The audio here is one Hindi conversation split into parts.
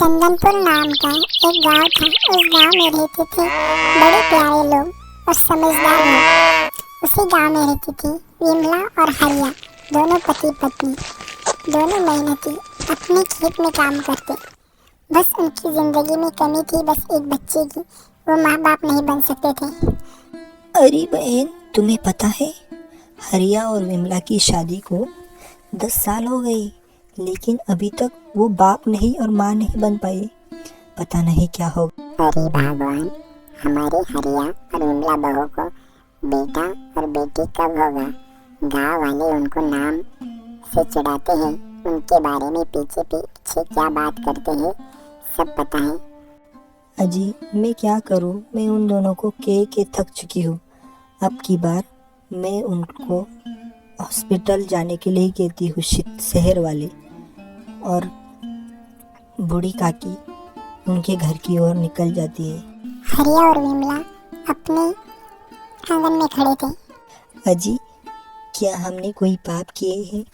चंदनपुर नाम का एक गांव था। उस गांव में रहते थे बड़े प्यारे लोग और समझदार लोग। उसी गांव में रहती थी विमला और हरिया, दोनों पति पत्नी। दोनों मेहनती, अपने खेत में काम करते। बस उनकी जिंदगी में कमी थी बस एक बच्चे की। वो माँ बाप नहीं बन सकते थे। अरे बहन, तुम्हें पता है हरिया और विमला की शादी को 10 साल हो गए, लेकिन अभी तक वो बाप नहीं और माँ नहीं बन पाए। पता नहीं क्या होगा। अरे भगवान, हमारी हरिया और विमला बहू को बेटा और बेटी कब होगा? गाँव वाले उनको नाम से चिढ़ाते हैं, उनके बारे में पीछे पीछे क्या बात करते हैं सब पता है। अजी, मैं क्या करूं? मैं उन दोनों को कह के थक चुकी हूँ। अब की बार मैं उनको हॉस्पिटल जाने के लिए कहती हूँ। शहर वाले और बूढ़ी काकी उनके घर की ओर निकल जाती है। हरिया और विमला अपने आंगन में खड़े थे। अजी, क्या हमने कोई पाप किए हैं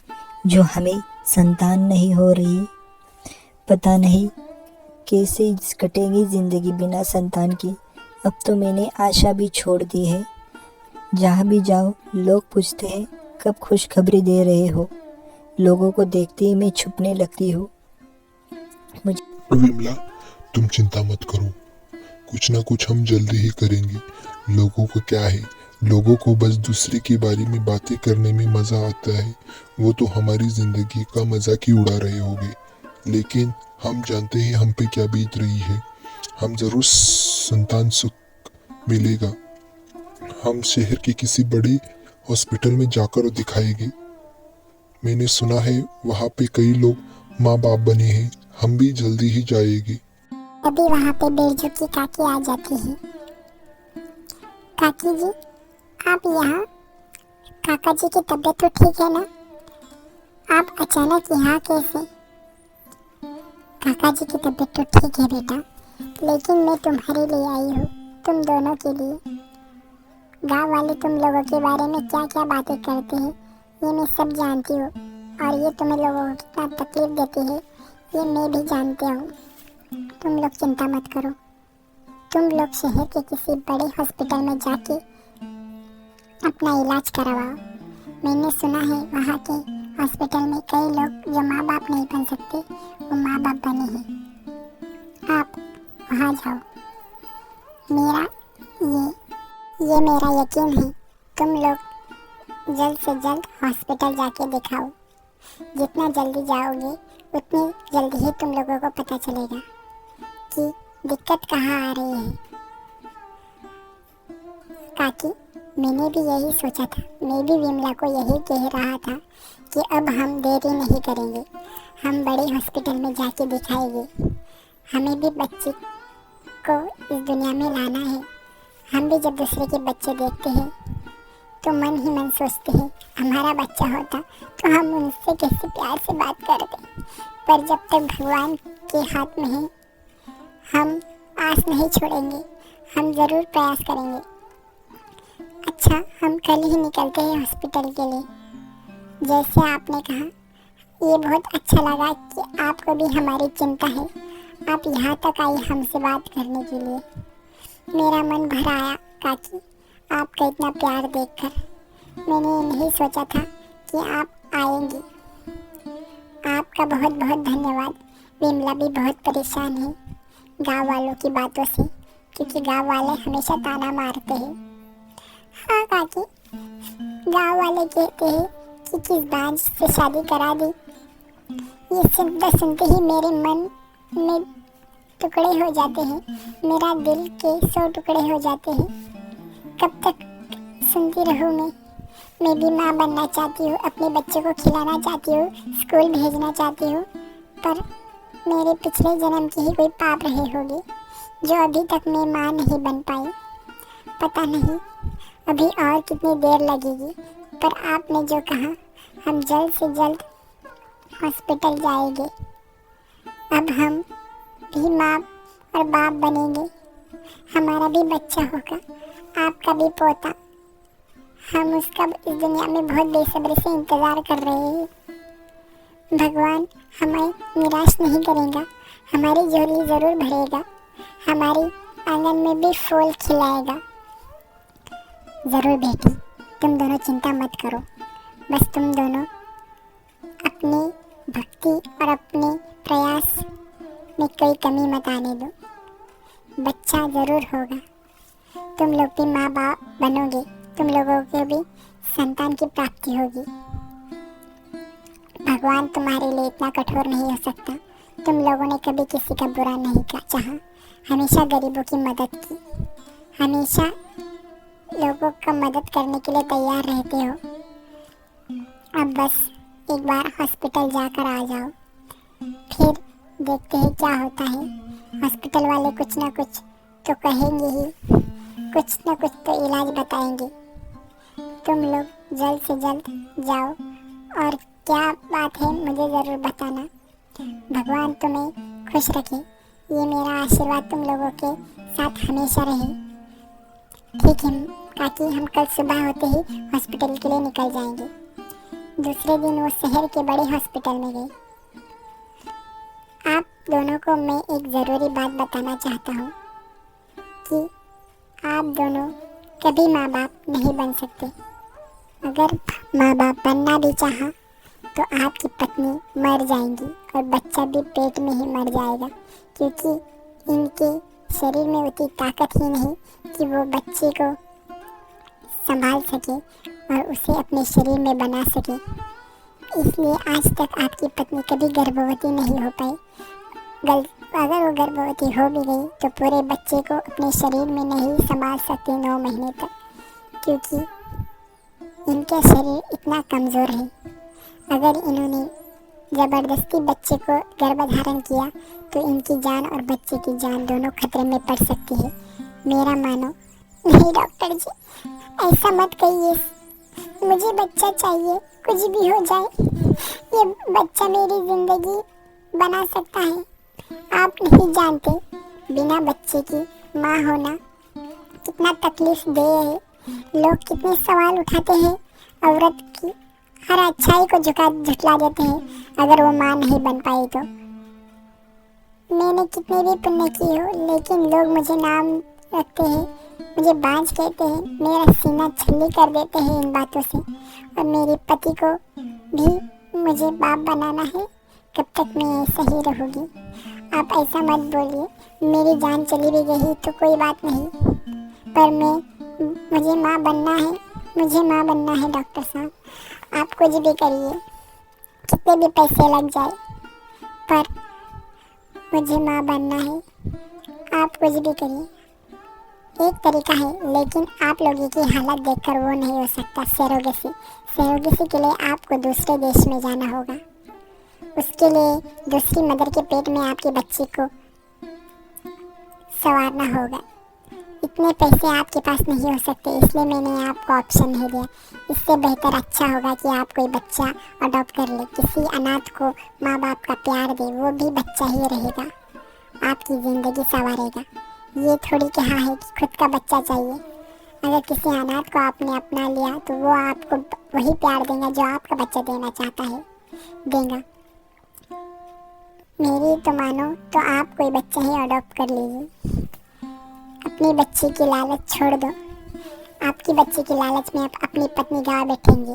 जो हमें संतान नहीं हो रही? पता नहीं कैसे कटेगी जिंदगी बिना संतान की। अब तो मैंने आशा भी छोड़ दी है। जहाँ भी जाओ लोग पूछते हैं कब खुशखबरी दे रहे हो। लोगों को देखते ही मैं छुपने लगती हूँ। विमला, तुम चिंता मत करो, कुछ ना कुछ हम जल्दी ही करेंगे। लोगों को क्या है, लोगों को बस दूसरे के बारे में बातें करने में मजा आता है। वो तो हमारी जिंदगी का मजाक ही उड़ा रहे होंगे, लेकिन हम जानते हैं हम पे क्या बीत रही है। हम जरूर संतान सुख मिलेगा। हम शहर के किसी बड़े हॉस्पिटल में जाकर दिखाएंगे। मैंने सुना है वहाँ पे कई लोग माँ बाप बने हैं। हम भी जल्दी ही जाएंगे। अभी वहाँ पे बिरजू की काकी आ जाती है। काकी जी, आप यहाँ? काका जी की तबीयत तो ठीक है ना? आप अचानक यहाँ कैसे? काका जी की तबीयत तो ठीक है बेटा, लेकिन मैं तुम्हारे लिए आई हूँ, तुम दोनों के लिए। गांव वाले तुम लोगों के बारे में क्या क्या बातें करते हैं ये मैं सब जानती हूँ, और ये तुम्हें लोगों को कितना तकलीफ देती है ये मैं भी जानती हूँ। तुम लोग चिंता मत करो, तुम लोग शहर के किसी बड़े हॉस्पिटल में जाके अपना इलाज करवाओ। मैंने सुना है वहाँ के हॉस्पिटल में कई लोग जो माँ बाप नहीं बन सकते वो माँ बाप बने हैं। आप वहाँ जाओ। मेरा यकीन है तुम लोग जल्द से जल्द हॉस्पिटल जाके दिखाओ। जितना जल्दी जाओगे उतनी जल्दी ही तुम लोगों को पता चलेगा कि दिक्कत कहाँ आ रही है। काकी, मैंने भी यही सोचा था। मैं भी विमला को यही कह रहा था कि अब हम देरी नहीं करेंगे, हम बड़े हॉस्पिटल में जाके दिखाएंगे। हमें भी बच्चे को इस दुनिया में लाना है। हम भी जब दूसरे के बच्चे देखते हैं तो मन ही मन सोचते हैं हमारा बच्चा होता तो हम उनसे कैसे प्यार से बात करते। पर जब तक भगवान के हाथ में है हम आस नहीं छोड़ेंगे, हम ज़रूर प्रयास करेंगे। अच्छा, हम कल ही निकलते हैं हॉस्पिटल के लिए। जैसे आपने कहा ये बहुत अच्छा लगा कि आपको भी हमारी चिंता है। आप यहाँ तक आई हमसे बात करने के लिए। मेरा मन भर आया काकी, आपका इतना प्यार देखकर। मैंने नहीं सोचा था कि आप आएंगी। आपका बहुत बहुत धन्यवाद। विमला भी बहुत परेशान है गांव वालों की बातों से, क्योंकि गांव वाले हमेशा ताना मारते हैं। हाँ काकी, गांव वाले कहते हैं कि किस बांझ से शादी करा दी। ये सुनते सुनते ही मेरे मन में टुकड़े हो जाते हैं, मेरा दिल के 100 टुकड़े हो जाते हैं। कब तक सुनती रहूँ मैं भी माँ बनना चाहती हूँ, अपने बच्चे को खिलाना चाहती हूँ, स्कूल भेजना चाहती हूँ। पर मेरे पिछले जन्म की ही कोई पाप रहे होगी जो अभी तक मैं माँ नहीं बन पाई। पता नहीं अभी और कितनी देर लगेगी, पर आपने जो कहा हम जल्द से जल्द हॉस्पिटल जाएंगे। अब हम भी माँ और बाप बनेंगे, हमारा भी बच्चा होगा, आपका भी पोता। हम उसका इस दुनिया में बहुत बेसब्री से इंतज़ार कर रहे हैं। भगवान हमें निराश नहीं करेगा, हमारी झोली ज़रूर भरेगा, हमारी आंगन में भी फूल खिलाएगा। ज़रूर बेटी, तुम दोनों चिंता मत करो, बस तुम दोनों अपनी भक्ति और अपने प्रयास में कोई कमी मत आने दो। बच्चा ज़रूर होगा, तुम लोग भी माँ बाप बनोगे, तुम लोगों को भी संतान की प्राप्ति होगी। भगवान तुम्हारे लिए इतना कठोर नहीं हो सकता। तुम लोगों ने कभी किसी का बुरा नहीं चाहा, हमेशा गरीबों की मदद की, हमेशा लोगों का मदद करने के लिए तैयार रहते हो। अब बस एक बार हॉस्पिटल जाकर आ जाओ, फिर देखते हैं क्या होता है। हॉस्पिटल वाले कुछ ना कुछ तो कहेंगे ही, कुछ ना कुछ तो इलाज बताएंगे। तुम लोग जल्द से जल्द जाओ और क्या बात है मुझे ज़रूर बताना। भगवान तुम्हें खुश रखे, ये मेरा आशीर्वाद तुम लोगों के साथ हमेशा रहे। ठीक है काकी, हम कल सुबह होते ही हॉस्पिटल के लिए निकल जाएंगे। दूसरे दिन वो शहर के बड़े हॉस्पिटल में गए। आप दोनों को मैं एक ज़रूरी बात बताना चाहता हूँ कि आप दोनों कभी माँ बाप नहीं बन सकते। अगर माँ बाप बनना भी चाहा तो आपकी पत्नी मर जाएंगी और बच्चा भी पेट में ही मर जाएगा, क्योंकि इनके शरीर में उतनी ताकत ही नहीं कि वो बच्चे को संभाल सके और उसे अपने शरीर में बना सके। इसलिए आज तक आपकी पत्नी कभी गर्भवती नहीं हो पाई। अगर वो गर्भवती हो भी गई तो पूरे बच्चे को अपने शरीर में नहीं संभाल सकती 9 महीने तक, क्योंकि इनका शरीर इतना कमज़ोर है। अगर इन्होंने ज़बरदस्ती बच्चे को गर्भधारण किया तो इनकी जान और बच्चे की जान दोनों खतरे में पड़ सकती है। मेरा मानो। नहीं डॉक्टर जी, ऐसा मत कहिए, मुझे बच्चा चाहिए, कुछ भी हो जाए, ये बच्चा मेरी ज़िंदगी बना सकता है। आप नहीं जानते बिना बच्चे की माँ होना कितना तकलीफ दे है। लोग कितने सवाल उठाते हैं, औरत की हर अच्छाई को झुटला देते हैं अगर वो माँ नहीं बन पाई तो। मैंने कितने भी पुण्य किए हो, लेकिन लोग मुझे नाम रखते हैं, मुझे बांझ कहते हैं, मेरा सीना छल्ली कर देते हैं इन बातों से। और मेरे पति को भी मुझे बाप बनाना है। कब तक मैं ऐसा ही रहूँगी? आप ऐसा मत बोलिए, मेरी जान चली भी गई तो कोई बात नहीं, पर मुझे माँ बनना है, मुझे माँ बनना है। डॉक्टर साहब, आप कुछ भी करिए, कितने भी पैसे लग जाए, पर मुझे माँ बनना है। आप कुछ भी करिए। एक तरीका है, लेकिन आप लोगों की हालत देखकर वो नहीं हो सकता। सरोगेसी के लिए आपको दूसरे देश में जाना होगा। उसके लिए दूसरी मदर के पेट में आपके बच्चे को संवारना होगा। इतने पैसे आपके पास नहीं हो सकते, इसलिए मैंने आपको ऑप्शन नहीं दिया। इससे बेहतर अच्छा होगा कि आप कोई बच्चा अडॉप्ट कर ले, किसी अनाथ को माँ बाप का प्यार दे, वो भी बच्चा ही रहेगा, आपकी ज़िंदगी संवारेगा। ये थोड़ी कहा है कि खुद का बच्चा चाहिए। अगर किसी अनाथ को आपने अपना लिया तो वो आपको वही प्यार देगा जो आपका बच्चा देना चाहता है, देगा। मेरी तो मानो तो आप कोई बच्चा ही अडॉप्ट कर लीजिए। अपनी बच्चे की लालच छोड़ दो। आपकी बच्चे की लालच में आप अपनी पत्नी गवा बैठेंगे।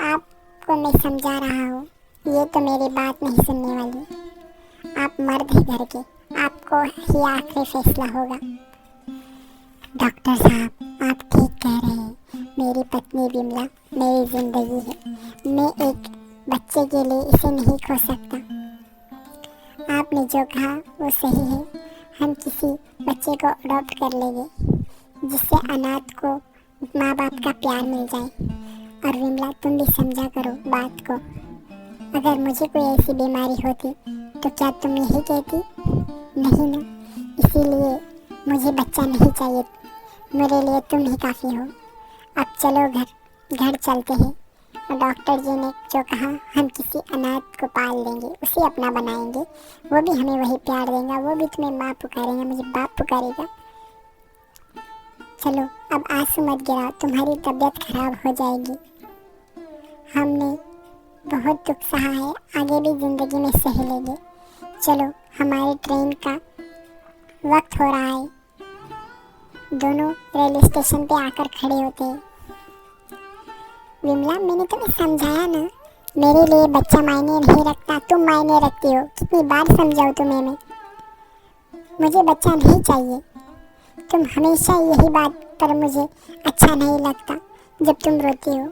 आपको मैं समझा रहा हूँ, ये तो मेरी बात नहीं सुनने वाली। आप मर्द हैं घर के, आपको ही आखिरी फैसला होगा। डॉक्टर साहब, आप ठीक कह रहे हैं। मेरी पत्नी विमला मेरी ज़िंदगी है। मैं एक बच्चे के लिए इसे नहीं खो सकता। आपने जो कहा वो सही है। हम किसी बच्चे को अडॉप्ट कर लेंगे जिससे अनाथ को माँ बाप का प्यार मिल जाए। और विमला, तुम भी समझा करो बात को। अगर मुझे कोई ऐसी बीमारी होती तो क्या तुम यही कहती? नहीं ना। इसीलिए मुझे बच्चा नहीं चाहिए, मेरे लिए तुम ही काफ़ी हो। अब चलो घर चलते हैं। और डॉक्टर जी ने जो कहा, हम किसी अनाथ को पाल लेंगे, उसे अपना बनाएंगे, वो भी हमें वही प्यार देगा, वो भी तुम्हें माँ पुकारेगा, मुझे बाप पुकारेगा। चलो अब आंसू मत गिराओ, तुम्हारी तबीयत खराब हो जाएगी। हमने बहुत दुख सहा है, आगे भी ज़िंदगी में सह लेंगे। चलो हमारी ट्रेन का वक्त हो रहा है। दोनों रेलवे स्टेशन पे आकर खड़े होते हैं। विमला, मैंने तुम्हें समझाया ना, मेरे लिए बच्चा मायने नहीं रखता, तुम मायने रखती हो। कितनी बार समझाऊं तुम्हें मैं? मुझे बच्चा नहीं चाहिए। तुम हमेशा यही बात पर मुझे अच्छा नहीं लगता जब तुम रोती हो,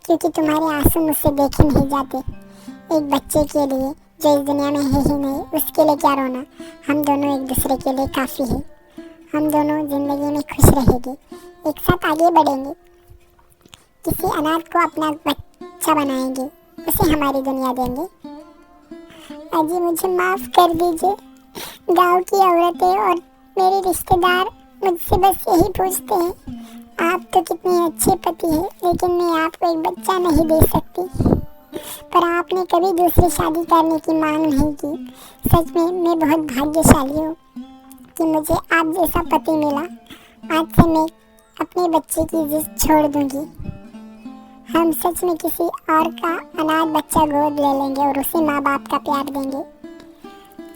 क्योंकि तुम्हारे आंसू मुझसे देखे नहीं जाते। एक बच्चे के लिए जो इस दुनिया में है ही नहीं, उसके लिए क्या रोना? हम दोनों एक दूसरे के लिए काफ़ी है। हम दोनों जिंदगी में खुश रहेंगे, एक साथ आगे बढ़ेंगे, किसी अनाथ को अपना बच्चा बनाएंगे, उसे हमारी दुनिया देंगे। अजी, मुझे माफ़ कर दीजिए। गांव की औरतें और मेरे रिश्तेदार मुझसे बस यही पूछते हैं, आप तो कितने अच्छे पति हैं, लेकिन मैं आपको एक बच्चा नहीं दे सकती। पर आपने कभी दूसरी शादी करने की मांग नहीं की। सच में मैं बहुत भाग्यशाली हूँ कि मुझे आप जैसा पति मिला। आज से मैं अपने बच्चे की जिद छोड़ दूंगी। हम सच में किसी और का अनाथ बच्चा गोद ले लेंगे और उसे माँ बाप का प्यार देंगे।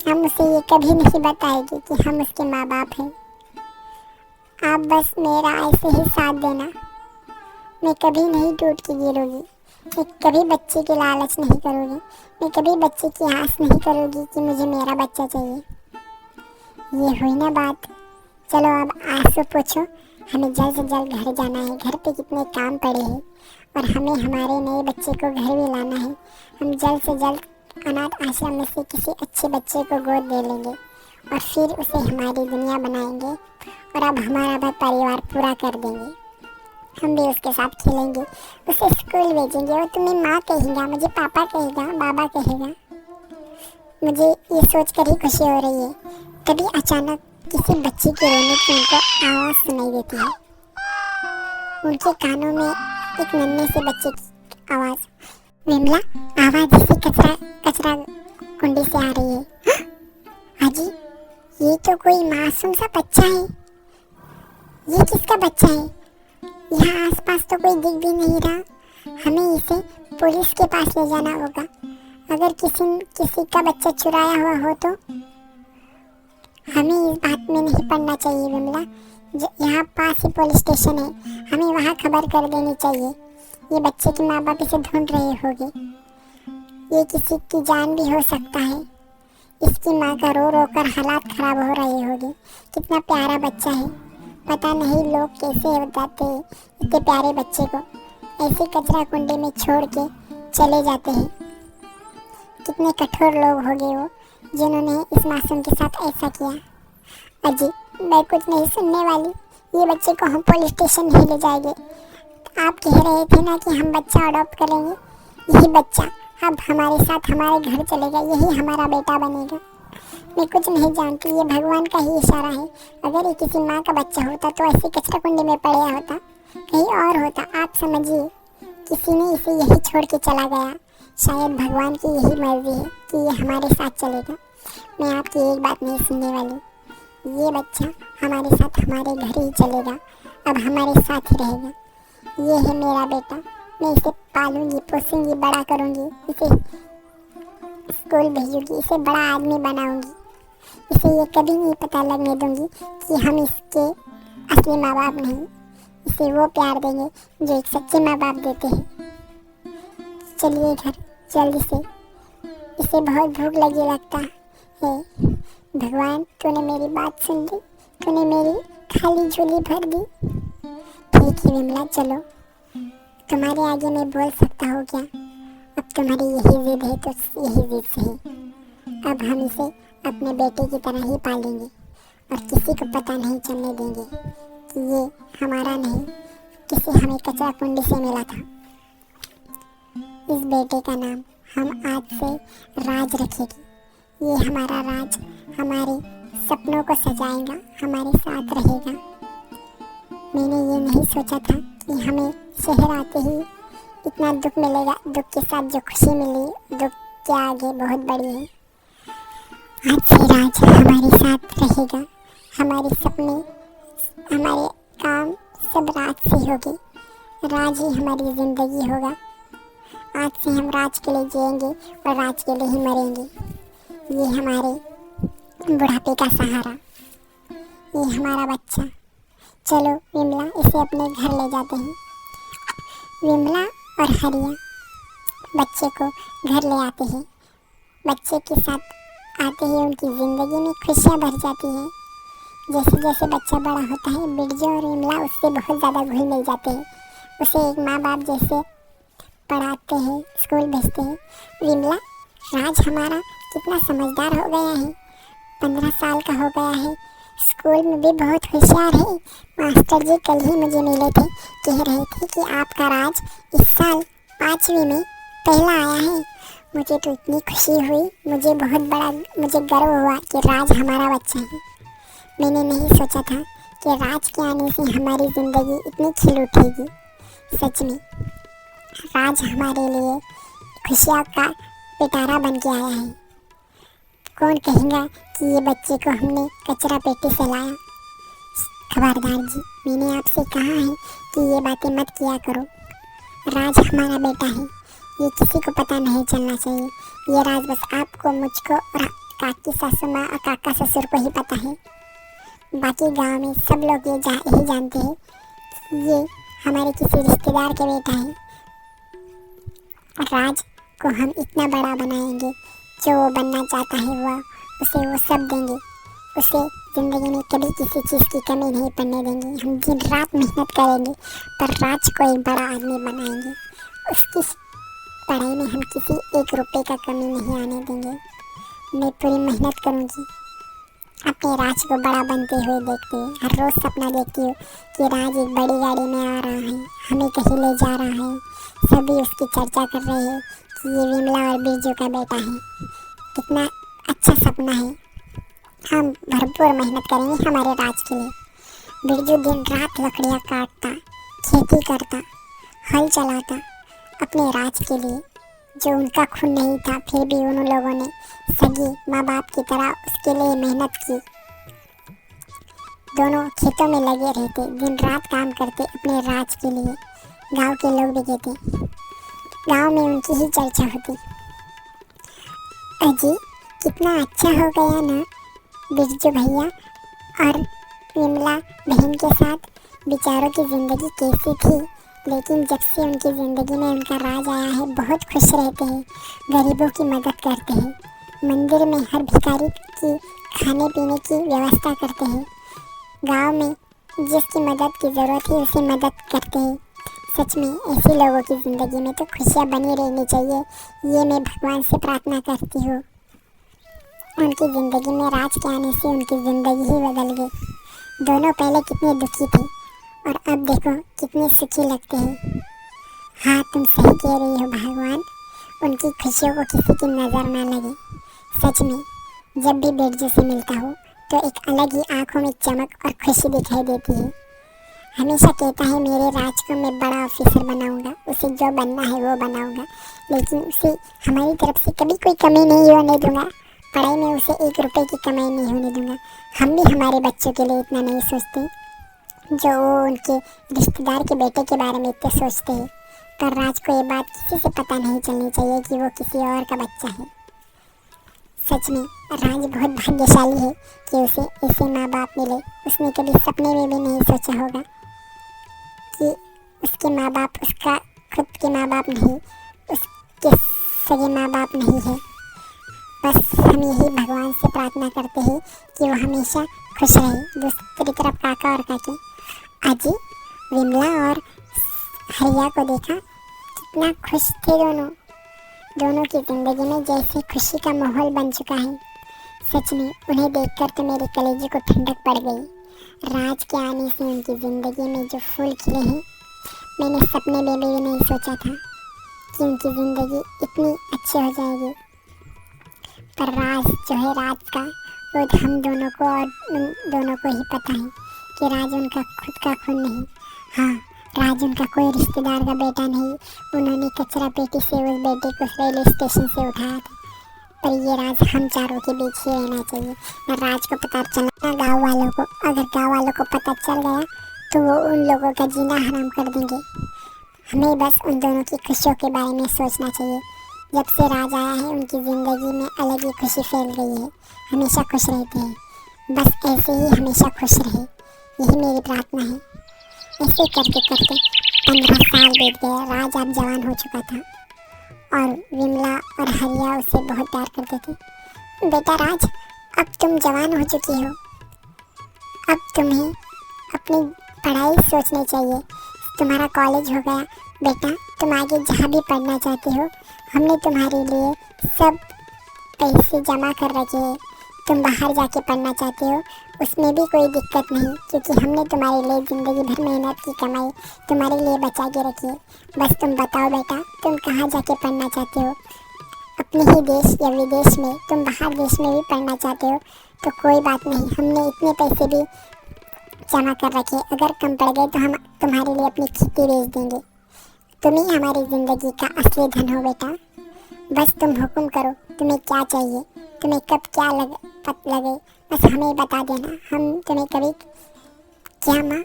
हम उसे ये कभी नहीं बताएंगे कि हम उसके माँ बाप हैं। आप बस मेरा ऐसे ही साथ देना। मैं कभी नहीं टूट के गिरूंगी। मैं कभी बच्चे की लालच नहीं करूँगी। मैं कभी बच्चे की आस नहीं करूँगी कि मुझे मेरा बच्चा चाहिए। ये हुई ना बात। चलो अब आंसू पोछो। हमें जल्द से जल्द घर जाना है। घर पे कितने काम पड़े हैं और हमें हमारे नए बच्चे को घर भी लाना है। हम जल्द से जल्द अनाथ आश्रम में से किसी अच्छे बच्चे को गोद ले लेंगे और फिर उसे हमारी दुनिया बनाएंगे और अब हमारा भी परिवार पूरा कर देंगे। हम भी उसके साथ खेलेंगे, उसे स्कूल भेजेंगे। वो तुम्हें माँ कहेगा, मुझे पापा कहेगा, बाबा कहेगा। मुझे ये सोचकर ही खुशी हो रही है। तभी अचानक किसी बच्चे के रोने की उनको आवाज़ सुनाई देती है। उनके कानों में एक नन्हे से बच्चे की आवाज़। विमला, आवाज़ इसी कचरा कुंडी से आ रही है। हाजी, ये तो कोई मासूम सा बच्चा है। ये किसका बच्चा है? यहाँ आसपास तो कोई दिख भी नहीं रहा। हमें इसे पुलिस के पास ले जाना होगा। अगर किसी का बच्चा चुराया हुआ हो तो हमें इस बात में नहीं पड़ना चाहिए विमला। यहाँ पास ही पुलिस स्टेशन है, हमें वहाँ खबर कर देनी चाहिए। ये बच्चे के माँ बाप इसे ढूंढ रहे होंगे। ये किसी की जान भी हो सकता है। इसकी माँ का रो रो कर हालात खराब हो रहे होंगे। कितना प्यारा बच्चा है। पता नहीं लोग कैसे हो जाते हैं इतने प्यारे बच्चे को ऐसे कचरा कुंडे में छोड़ के चले जाते हैं। कितने कठोर लोग होंगे वो जिन्होंने इस मासूम के साथ ऐसा किया। अजी, मैं कुछ नहीं सुनने वाली। ये बच्चे को हम पुलिस स्टेशन नहीं ले जाएंगे। आप कह रहे थे ना कि हम बच्चा अडॉप्ट करेंगे। यही बच्चा अब हमारे साथ हमारे घर चलेगा, यही हमारा बेटा बनेगा। मैं कुछ नहीं जानती, ये भगवान का ही इशारा है। अगर ये किसी माँ का बच्चा होता तो ऐसे कचरा कुंडे में पड़ा होता, कहीं और होता। आप समझिए, किसी ने इसे यही छोड़ के चला गया। शायद भगवान की यही मर्जी है कि ये हमारे साथ चलेगा। मैं आपकी एक बात नहीं सुनने वाली। ये बच्चा हमारे साथ हमारे घर ही चलेगा, अब हमारे साथ ही रहेगा। ये है मेरा बेटा। मैं इसे पालूंगी, पोसूंगी, बड़ा करूंगी, इसे स्कूल भेजूंगी, इसे बड़ा आदमी बनाऊंगी। इसे ये कभी नहीं पता लगने दूंगी कि हम इसके असली माँ बाप नहीं। इसे वो प्यार देंगे जो एक सच्चे माँ बाप देते हैं। चलिए घर जल्दी से, इसे बहुत भूख लगी लगता है। भगवान, तूने मेरी बात सुन ली, तूने मेरी खाली झोली भर दी। ठीक है विमला, चलो। तुम्हारे आगे मैं बोल सकता हूँ क्या? अब तुम्हारी यही जिद है तो यही जिद सही। अब हम इसे अपने बेटे की तरह ही पालेंगे और किसी को पता नहीं चलने देंगे कि ये हमारा नहीं, किसी हमें कचरा कुंडी से मिला था। इस बेटे का नाम हम आज से राज रखेंगे। ये हमारा राज हमारे सपनों को सजाएगा, हमारे साथ रहेगा। मैंने ये नहीं सोचा था कि हमें शहर आते ही इतना दुख मिलेगा। दुख के साथ जो खुशी मिली, दुख के आगे बहुत बड़ी है। आज से राज हमारे साथ रहेगा। हमारे सपने, हमारे काम सब राज से होंगे। राज ही हमारी ज़िंदगी होगा। आज से हम राज के लिए जिएंगे और राज के लिए ही मरेंगे। ये हमारे बुढ़ापे का सहारा। ये हमारा बच्चा, चलो विमला इसे अपने घर ले जाते हैं। विमला और हरिया बच्चे को घर ले आते हैं। बच्चे के साथ आते ही उनकी ज़िंदगी में खुशियाँ भर जाती हैं। जैसे जैसे बच्चा बड़ा होता है, बिरजू और विमला उससे बहुत ज़्यादा घुल मिल जाते हैं। उसे एक माँ बाप जैसे पढ़ाते हैं, स्कूल भेजते हैं। विमला, राज हमारा कितना समझदार हो गया है, 15 साल का हो गया है, स्कूल में भी बहुत होशियार है। मास्टर जी कल ही मुझे मिले थे, कह रहे थे कि आपका राज इस साल 5वीं में पहला आया है। मुझे तो इतनी खुशी हुई, मुझे गर्व हुआ कि राज हमारा बच्चा है। मैंने नहीं सोचा था कि राज के आने से हमारी ज़िंदगी इतनी खिल उठेगी। सच में राज हमारे लिए खुशियों का पिटारा बन के आया है। कौन कहेगा कि ये बच्चे को हमने कचरा पेटी से लाया। खबरदार जी, मैंने आपसे कहा है कि ये बातें मत किया करो। राज हमारा बेटा है, ये किसी को पता नहीं चलना चाहिए। ये राज बस आपको, मुझको और काकी सासू माँ और काका ससुर को ही पता है। बाकी गांव में सब लोग यही जानते हैं कि ये हमारे किसी रिश्तेदार के बेटा है। राज को हम इतना बड़ा बनाएंगे, जो वो बनना चाहता है उसे वो सब देंगे। उसे ज़िंदगी में कभी किसी चीज़ की कमी नहीं पड़ने देंगे। हम दिन रात मेहनत करेंगे पर राज को एक बड़ा आदमी बनाएंगे। उसकी पढ़ाई में हम किसी 1 रुपये का कमी नहीं आने देंगे। मैं पूरी मेहनत करूँगी, अपने राज को बड़ा बनते हुए देखते हुए। हर रोज़ सपना देखती हूँ कि राज एक बड़ी गाड़ी में आ रहा है, हमें कहीं ले जा रहा है। सभी उसकी चर्चा कर रहे हैं कि ये विमला और बिरजू का बेटा है। कितना अच्छा सपना है। हम भरपूर मेहनत करेंगे हमारे राज के लिए। बिरजू दिन रात लकड़ियाँ काटता, खेती करता, हल चलाता अपने राज के लिए, जो उनका खून नहीं था। फिर भी उन लोगों ने सगी माँ बाप की तरह उसके लिए मेहनत की। दोनों खेतों में लगे रहते, दिन रात काम करते अपने राज के लिए। गांव के लोग भी कहते, गांव में उनकी ही चर्चा होती। अजी कितना अच्छा हो गया ना बिरजू भैया और विमला बहन के साथ। बेचारों की ज़िंदगी कैसी थी, लेकिन जब से उनकी ज़िंदगी में उनका राज आया है, बहुत खुश रहते हैं, गरीबों की मदद करते हैं, मंदिर में हर भिखारी की खाने पीने की व्यवस्था करते हैं, गांव में जिसकी मदद की ज़रूरत है उसे मदद करते हैं। सच में ऐसे लोगों की ज़िंदगी में तो खुशियाँ बनी रहनी चाहिए। ये मैं भगवान से प्रार्थना करती हूँ। उनकी ज़िंदगी में राज के आने से उनकी ज़िंदगी ही बदल गई। दोनों पहले कितने दुखी थे और अब देखो कितने सुखी लगते हैं। हाँ, तुम सही कह रही हो भगवान, उनकी खुशियों को किसी की नज़र ना लगे। सच में जब भी बिरजू से मिलता हूँ तो एक अलग ही आंखों में चमक और खुशी दिखाई देती है। हमेशा कहता है मेरे राज को मैं बड़ा ऑफिसर बनाऊंगा, उसे जो बनना है वो बनाऊंगा, लेकिन उसे हमारी तरफ से कभी कोई कमी नहीं होने दूंगा। पढ़ाई में उसे 1 रुपये की कमाई नहीं होने दूंगा। हम भी हमारे बच्चों के लिए इतना नहीं सोचते जो वो उनके रिश्तेदार के बेटे के बारे में इतने सोचते हैं। पर राज को ये बात किसी से पता नहीं चलनी चाहिए कि वो किसी और का बच्चा है। सच में राज बहुत भाग्यशाली है कि उसे ऐसे माँ बाप मिले। उसने कभी सपने में भी नहीं सोचा होगा कि उसके माँ बाप उसका खुद के माँ बाप नहीं, उसके सगे माँ बाप नहीं है। बस हम यही भगवान से प्रार्थना करते हैं कि वो हमेशा खुश रहे। दूसरी तरफ काका और काकी, अजी विमला और हरिया को देखा, कितना खुश थे दोनों की ज़िंदगी में जैसे खुशी का माहौल बन चुका है। सच में उन्हें देखकर तो मेरे कलेजे को ठंडक पड़ गई। राज के आने से उनकी ज़िंदगी में जो फूल खिले हैं, मैंने सपने में भी नहीं सोचा था कि उनकी ज़िंदगी इतनी अच्छी हो जाएगी। पर राज जो है राज का, वो हम दोनों को और उन दोनों को ही पता है कि राज उनका खुद का खून नहीं। हाँ, राज उनका कोई रिश्तेदार का बेटा नहीं। उन्होंने कचरा पेटी से उस बेटे को रेलवे स्टेशन से उठाया था। पर ये राज हम चारों के बीच ही रहना चाहिए। और राज को पता चला गांव वालों को, अगर गांव वालों को पता चल गया तो वो उन लोगों का जीना हराम कर देंगे। हमें बस उन दोनों की खुशियों के बारे में सोचना चाहिए जब से राज आया है उनकी ज़िंदगी में अलग ही खुशी फैल गई है। हमेशा खुश रहते हैं, बस ऐसे ही हमेशा खुश रहे, यही मेरी प्रार्थना है। ऐसे करते करते 15 साल बीत गए। राज अब जवान हो चुका था और विमला और हरिया उसे बहुत प्यार करते थे। बेटा राज, अब तुम जवान हो चुकी हो, अब तुम्हें अपनी पढ़ाई सोचनी चाहिए। तुम्हारा कॉलेज हो गया बेटा, तुम आगे जहाँ भी पढ़ना चाहते हो हमने तुम्हारे लिए सब पैसे जमा कर रखे हैं। तुम बाहर जाके पढ़ना चाहते हो उसमें भी कोई दिक्कत नहीं, क्योंकि हमने तुम्हारे लिए ज़िंदगी भर मेहनत की कमाई तुम्हारे लिए बचा के रखी है। बस तुम बताओ बेटा, तुम कहाँ जाके पढ़ना चाहते हो? अपने ही देश या विदेश में? तुम बाहर देश में भी पढ़ना चाहते हो तो कोई बात नहीं, हमने इतने पैसे भी जमा कर रखे। अगर कम पड़ गए तो हम तुम्हारे लिए अपनी खेती बेच देंगे। तुम ही हमारी ज़िंदगी का असली धन हो बेटा। बस तुम हुक्म करो, तुम्हें क्या चाहिए, तुम्हें कब क्या लगे बस हमें बता देना। हम तुम्हें कभी क्या माँ?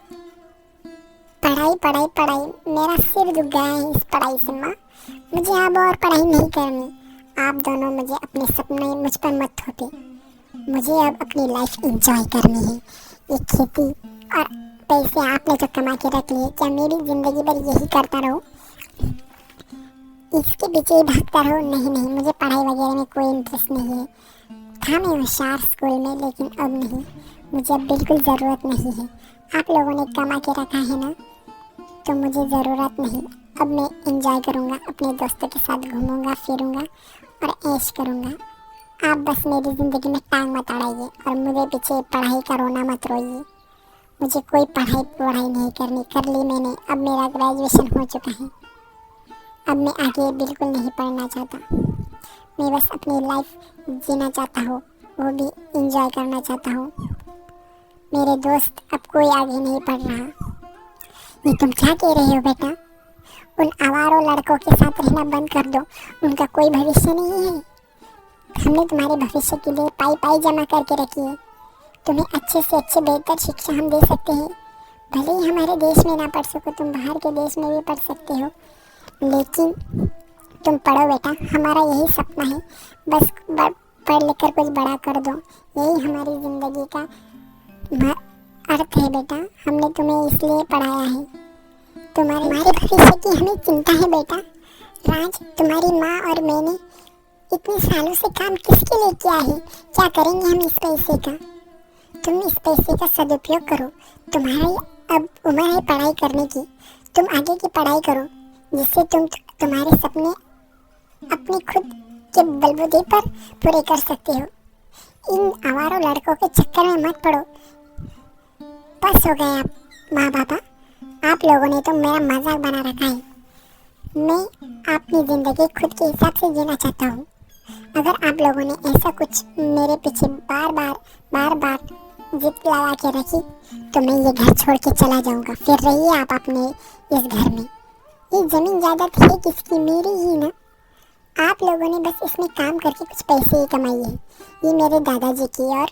पढ़ाई पढ़ाई पढ़ाई, मेरा सिर दुख गया है इस पढ़ाई से माँ। मुझे अब और पढ़ाई नहीं करनी। आप दोनों मुझे अपने सपने मुझ पर मत थोपे। मुझे अब अपनी लाइफ एंजॉय करनी है। ये खेती और पैसे आपने जो कमा के रख लिए, क्या मेरी ज़िंदगी भर यही करता रहूँ, इसके पीछे ही भागता रहो? नहीं नहीं, मुझे पढ़ाई वगैरह में कोई इंटरेस्ट नहीं है। था मैं होशियार स्कूल में, लेकिन अब नहीं, मुझे अब बिल्कुल ज़रूरत नहीं है। आप लोगों ने कमा के रखा है ना, तो मुझे ज़रूरत नहीं। अब मैं एंजॉय करूँगा, अपने दोस्तों के साथ घूमूंगा फिरूँगा और ऐश करूँगा। आप बस मेरी ज़िंदगी में टांग मत अड़ाइए और मुझे पीछे पढ़ाई का रोना मत रोइए। मुझे कोई पढ़ाई नहीं करनी, कर ली मैंने। अब मेरा ग्रेजुएशन हो चुका है, अब मैं आगे बिल्कुल नहीं पढ़ना चाहता। मैं बस अपनी लाइफ जीना चाहता हूँ, वो भी एंजॉय करना चाहता हूँ। मेरे दोस्त अब कोई आगे नहीं पढ़ रहा। ये तुम क्या कह रहे हो बेटा? उन आवारों लड़कों के साथ रहना बंद कर दो, उनका कोई भविष्य नहीं है। हमने तुम्हारे भविष्य के लिए पाई पाई जमा करके रखी है। तुम्हें अच्छे से अच्छे बेहतर शिक्षा हम दे सकते हैं। भले ही हमारे देश में ना पढ़ सको, तुम बाहर के देश में भी पढ़ सकते हो, लेकिन तुम पढ़ो बेटा। हमारा यही सपना है, बस पढ़ लिख कर कुछ बड़ा कर दो, यही हमारी ज़िंदगी का अर्थ है बेटा। हमने तुम्हें इसलिए पढ़ाया है। तुम्हारे भविष्य की हमें चिंता है बेटा। राज, तुम्हारी माँ और मैंने इतने सालों से काम किसके लिए किया है? क्या करेंगे हम इस पैसे का? तुम इस पैसे का सदुपयोग करो। तुम्हारी अब उम्र है पढ़ाई करने की, तुम आगे की पढ़ाई करो, जिससे तुम तुम्हारे सपने अपने खुद के बलबूते पर पूरे कर सकते हो। इन आवारों लड़कों के चक्कर में मत पड़ो। बस हो गया माँ बाबा, आप लोगों ने तो मेरा मजाक बना रखा है। मैं अपनी ज़िंदगी खुद के हिसाब से जीना चाहता हूँ। अगर आप लोगों ने ऐसा कुछ मेरे पीछे बार बार जिद लगा के रखी तो मैं ये घर छोड़ के चला जाऊँगा। फिर रहिए आप अपने इस घर में। ये ज़मीन जायदाद है किसकी? मेरी ही ना। आप लोगों ने बस इसमें काम करके कुछ पैसे ही कमाई है। ये मेरे दादाजी की और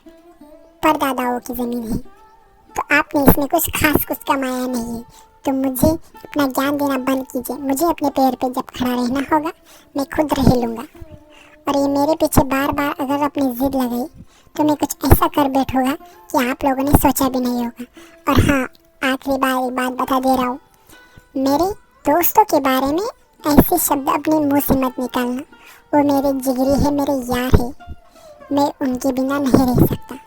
परदादाओं की ज़मीन है, तो आपने इसमें कुछ खास कुछ कमाया नहीं है। तो मुझे अपना ज्ञान देना बंद कीजिए। मुझे अपने पैर पे जब खड़ा रहना होगा मैं खुद रह लूँगा। और ये मेरे पीछे बार अगर अपनी ज़िद लगाई तो मैं कुछ ऐसा कर बैठूँगा कि आप लोगों ने सोचा भी नहीं होगा। और हाँ, आखिरी बार एक बात बता दे रहा हूँ, मेरे दोस्तों के बारे में ऐसे शब्द अपने मुंह से मत निकालना। वो मेरे जिगरी है, मेरे यार है, मैं उनके बिना नहीं रह सकता।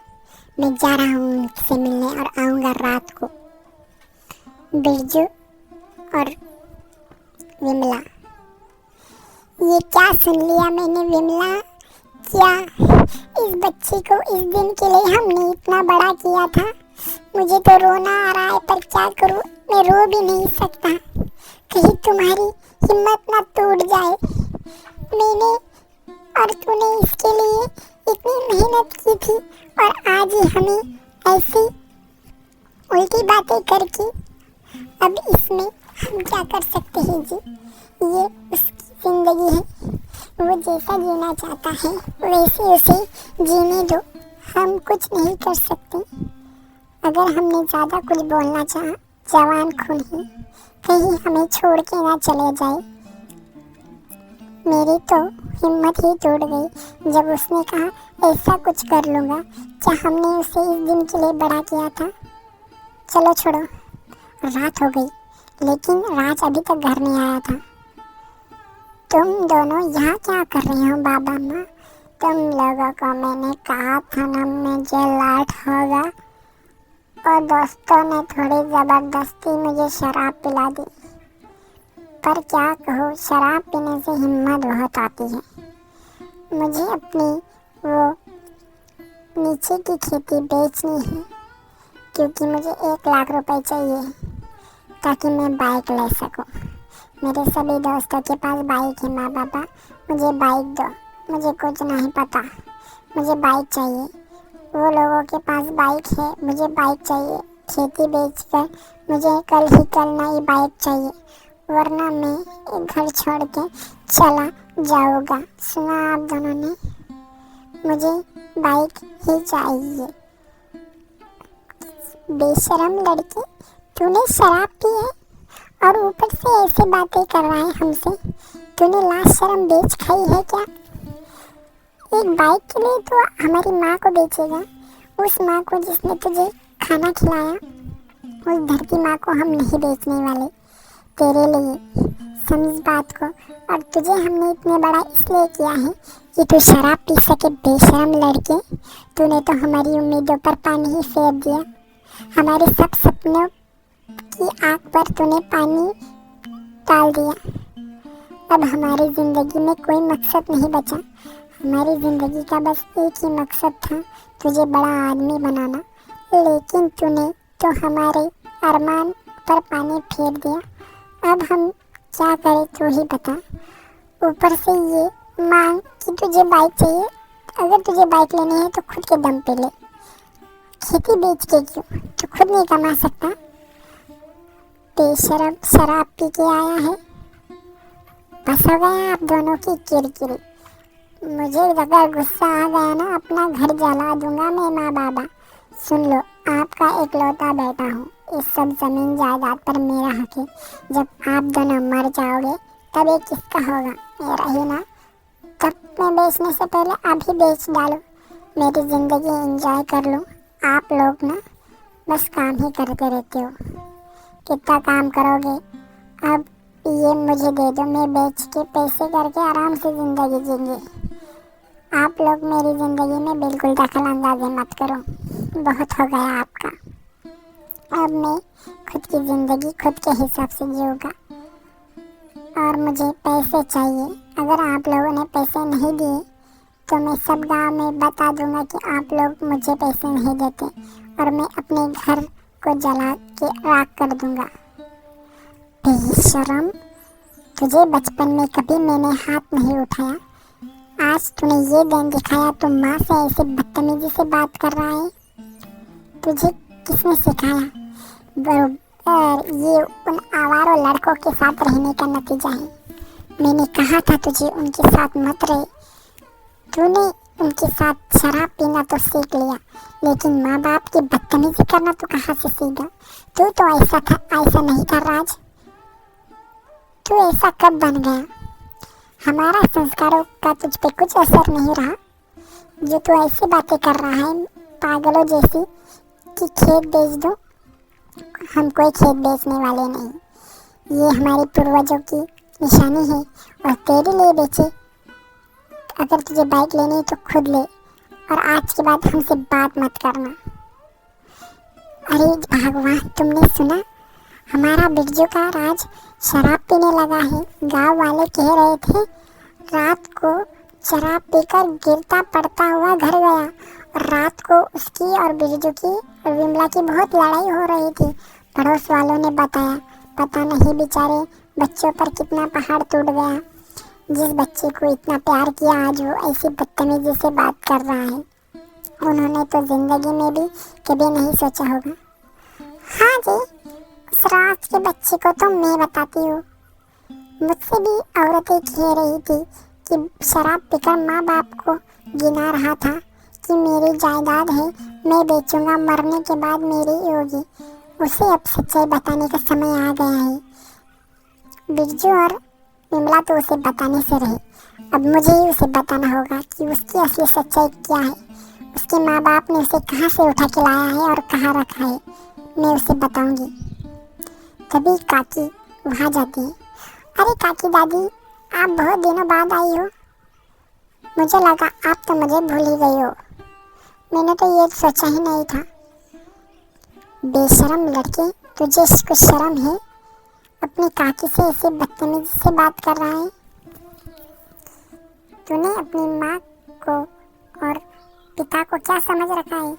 मैं जा रहा हूँ उनसे मिलने और आऊँगा रात को। बिरजू और विमला। ये क्या सुन लिया मैंने विमला? क्या इस बच्ची को इस दिन के लिए हमने इतना बड़ा किया था? मुझे तो रोना आ रहा है, पर क्या करूँ, मैं रो भी नहीं सकता। कहीं तुम्हारी हिम्मत ना टूट जाए। मैंने और तूने इसके लिए इतनी मेहनत की थी और आज ही हमें ऐसी उल्टी बातें करके, अब इसमें हम क्या कर सकते हैं जी? ये उसकी ज़िंदगी है, वो जैसा जीना चाहता है वैसे उसे जीने दो। हम कुछ नहीं कर सकते। अगर हमने ज़्यादा कुछ बोलना चाहा, जवान खून है, कहीं हमें छोड़ के ना चले जाए। मेरी तो हिम्मत ही टूट गई जब उसने कहा ऐसा कुछ कर लूँगा। क्या हमने उसे इस दिन के लिए बड़ा किया था? चलो छोड़ो, रात हो गई लेकिन राज अभी तक घर नहीं आया था। तुम दोनों यहाँ क्या कर रही हो बाबा माँ? तुम लोगों को मैंने कहा था ना मुझे लाट होगा, और दोस्तों ने थोड़ी ज़बरदस्ती मुझे शराब पिला दी। पर क्या कहूँ, शराब पीने से हिम्मत बहुत आती है। मुझे अपनी वो नीचे की खेती बेचनी है क्योंकि मुझे 1 लाख रुपए चाहिए ताकि मैं बाइक ले सकूं। मेरे सभी दोस्तों के पास बाइक है। माँ बाबा मुझे बाइक दो, मुझे कुछ नहीं पता, मुझे बाइक चाहिए। वो लोगों के पास बाइक है, मुझे बाइक चाहिए। खेती बेचकर मुझे कल ही कल नई बाइक चाहिए, वरना मैं एक घर छोड़ के चला जाऊँगा। सुना आप दोनों ने? मुझे बाइक ही चाहिए। बेशरम लड़के, तूने शराब पी है और ऊपर से ऐसे बातें कर रहा है हमसे। तूने लाज शर्म बेच खाई है क्या? एक बाइक के लिए तो हमारी माँ को बेचेगा, उस माँ को जिसने तुझे खाना खिलाया, उस धरती माँ को हम नहीं बेचने वाले तेरे लिए। समझ बात को। और तुझे हमने इतने बड़ा इसलिए किया है कि तू शराब पी सके। बेशरम लड़के, तूने तो हमारी उम्मीदों पर पानी ही फेर दिया। हमारे सब सपनों की आग पर तूने पानी डाल दिया। अब हमारी ज़िंदगी में कोई मकसद नहीं बचा। हमारी ज़िंदगी का बस एक ही मकसद था, तुझे बड़ा आदमी बनाना। लेकिन तूने तो हमारे अरमान पर पानी फेर दिया। अब हम क्या करें तू ही बता। ऊपर से ये मांग कि तुझे बाइक चाहिए। अगर तुझे बाइक लेनी है तो खुद के दम पे ले, खेती बेच के क्यों? तू खुद नहीं कमा सकता? बेशरम, शराब पी के आया है। बस हो गया आप दोनों की किरकिरी। मुझे अगर गुस्सा आ गया ना, अपना घर जला दूंगा मैं। माँ बाबा सुन लो, आपका इकलौता बेटा हूँ। इस सब जमीन जायदाद पर मेरा हक है। जब आप दोनों मर जाओगे तब ये किसका होगा? मेरा ही ना। तब मैं बेचने से पहले अभी बेच डालो, मेरी ज़िंदगी एंजॉय कर लूँ। आप लोग ना बस काम ही करते रहते हो। कितना काम करोगे? अब ये मुझे दे दो, मैं बेच के पैसे करके आराम से ज़िंदगी जीएंगे। आप लोग मेरी ज़िंदगी में बिल्कुल दखल अंदाजी मत करो। बहुत हो गया आपका। अब मैं खुद की ज़िंदगी खुद के हिसाब से जीऊँगा और मुझे पैसे चाहिए। अगर आप लोगों ने पैसे नहीं दिए तो मैं सब गांव में बता दूंगा कि आप लोग मुझे पैसे नहीं देते और मैं अपने घर को जला के राख कर दूंगा। बेशरम, तुझे बचपन में कभी मैंने हाथ नहीं उठाया, आज तूने ये दिन दिखाया तो माँ से ऐसे बदतमीजी से बात कर रहा है। तुझे किसने सिखाया? बरोबर ये उन आवारों लड़कों के साथ रहने का नतीजा है। मैंने कहा था तुझे उनके साथ मत रहे। तूने उनके साथ शराब पीना तो सीख लिया, लेकिन माँ बाप की बदतमीजी करना तो कहाँ से सीखा? तू तो ऐसा था, ऐसा नहीं था राज। तू ऐसा कब बन गया? हमारा संस्कारों का तुझ पे कुछ असर नहीं रहा जो तू ऐसी बातें कर रहा है पागलों जैसी कि खेत बेच दो। हम कोई खेत बेचने वाले नहीं, ये हमारे पूर्वजों की निशानी है और तेरे लिए बेचे। अगर तुझे बाइक लेनी है तो खुद ले और आज के बाद हमसे बात मत करना। अरे भगवान, तुमने सुना? हमारा बिरजू का राज शराब पीने लगा है। गांव वाले कह रहे थे रात को शराब पीकर गिरता पड़ता हुआ घर गया और रात को उसकी और बिरजू की और विमला की बहुत लड़ाई हो रही थी। पड़ोस वालों ने बताया। पता नहीं बेचारे बच्चों पर कितना पहाड़ टूट गया। जिस बच्चे को इतना प्यार किया आज वो ऐसी बदतमीजी से बात कर रहा है। उन्होंने तो जिंदगी में भी कभी नहीं सोचा होगा। हाँ जी, उस राज के बच्चे को तो मैं बताती हूँ। मुझसे भी औरतें कह रही थी कि शराब पीकर माँ बाप को गिना रहा था कि मेरी जायदाद है, मैं बेचूंगा, मरने के बाद मेरी होगी। उसे अब सच्चाई बताने का समय आ गया है। बिरजू और विमला तो उसे बताने से रहे, अब मुझे ही उसे बताना होगा कि उसकी असली सच्चाई क्या है। उसके माँ बाप ने उसे कहाँ से उठा के लाया है और कहाँ रखा है, मैं उसे बताऊंगी। तभी काकी वहाँ जाती है। अरे काकी दादी, आप बहुत दिनों बाद आई हो। मुझे लगा आप तो मुझे भूल ही गई हो। मैंने तो ये सोचा ही नहीं था। बेशरम लड़के, तुझे कुछ शर्म है? अपनी काकी से ऐसे बदतमीजी से बात कर रहा है। तूने अपनी माँ को और पिता को क्या समझ रखा है?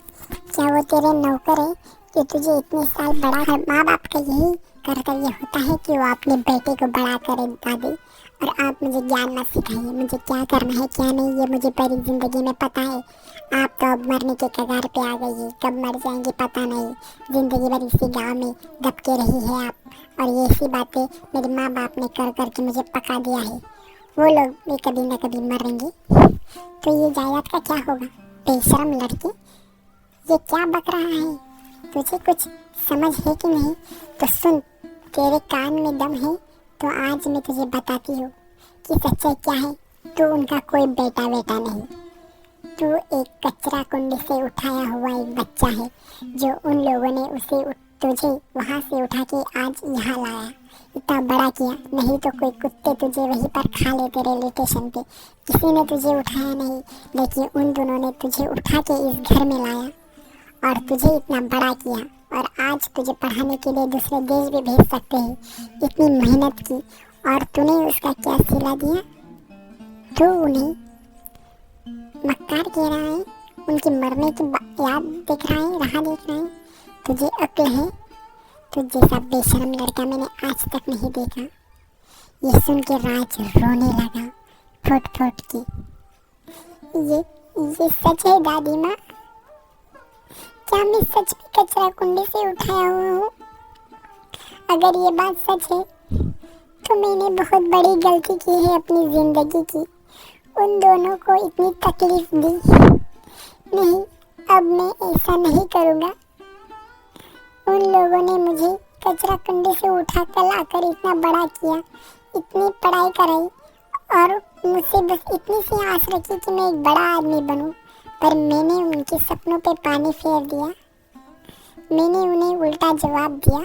क्या वो तेरे नौकर है कि तुझे इतने साल बड़ा कर? माँ बाप का यही कर्तव्य होता है कि वो अपने बेटे को बड़ा करे दादी। और आप मुझे ज्ञान मत सिखाइए। मुझे क्या करना है क्या नहीं ये मुझे पूरी ज़िंदगी में पता है। आप तो अब मरने के कगार पे आ गई है, कब मर जाएंगे पता नहीं। ज़िंदगी भर इसी गाँव में दबके रही है आप, और ये ऐसी बातें मेरे माँ बाप ने कर कर के मुझे पका दिया है। वो लोग भी कभी न कभी मरेंगे, तो ये जायदाद का क्या होगा? बेशरम लड़के, ये क्या बक रहा है? तुझे कुछ समझ है कि नहीं? तो सुन, तेरे कान में दम है तो आज मैं तुझे बताती हूँ कि सच्चाई क्या है। तू उनका कोई बेटा बेटा नहीं, तू एक कचरा कुंडी से उठाया हुआ एक बच्चा है जो उन लोगों ने तुझे वहाँ से उठा के आज यहाँ लाया, इतना बड़ा किया। नहीं तो कोई कुत्ते तुझे वहीं पर खा लेते रेलवे स्टेशन पे। किसी ने तुझे उठाया नहीं, लेकिन उन दोनों ने तुझे उठा के इस घर में लाया और तुझे इतना बड़ा किया। और आज तुझे पढ़ाने के लिए दूसरे देश भी भेज सकते हैं। इतनी मेहनत की और तूने उसका क्या सिला दिया? तू उन्हें मक्कार कह रहा है, उनके मरने की याद देख रहा है, राह देख रहा है। तुझे अक्ल है? तुझ जैसा बेशरम लड़का मैंने आज तक नहीं देखा। ये सुन के राज रोने लगा फुट फुट के। ये सच है दादी माँ? क्या मैं सच में कचरा कुंडी से उठाया हुआ हूँ? अगर ये बात सच है तो मैंने बहुत बड़ी गलती की है अपनी जिंदगी की। उन दोनों को इतनी तकलीफ दी। नहीं, अब मैं ऐसा नहीं करूँगा। उन लोगों ने मुझे कचरा कुंडी से उठा कर लाकर इतना बड़ा किया, इतनी पढ़ाई कराई और मुझसे बस इतनी सी आस रखी कि मैं एक बड़ा आदमी बनूं। पर मैंने उनके सपनों पे पानी फेर दिया। मैंने उन्हें उल्टा जवाब दिया।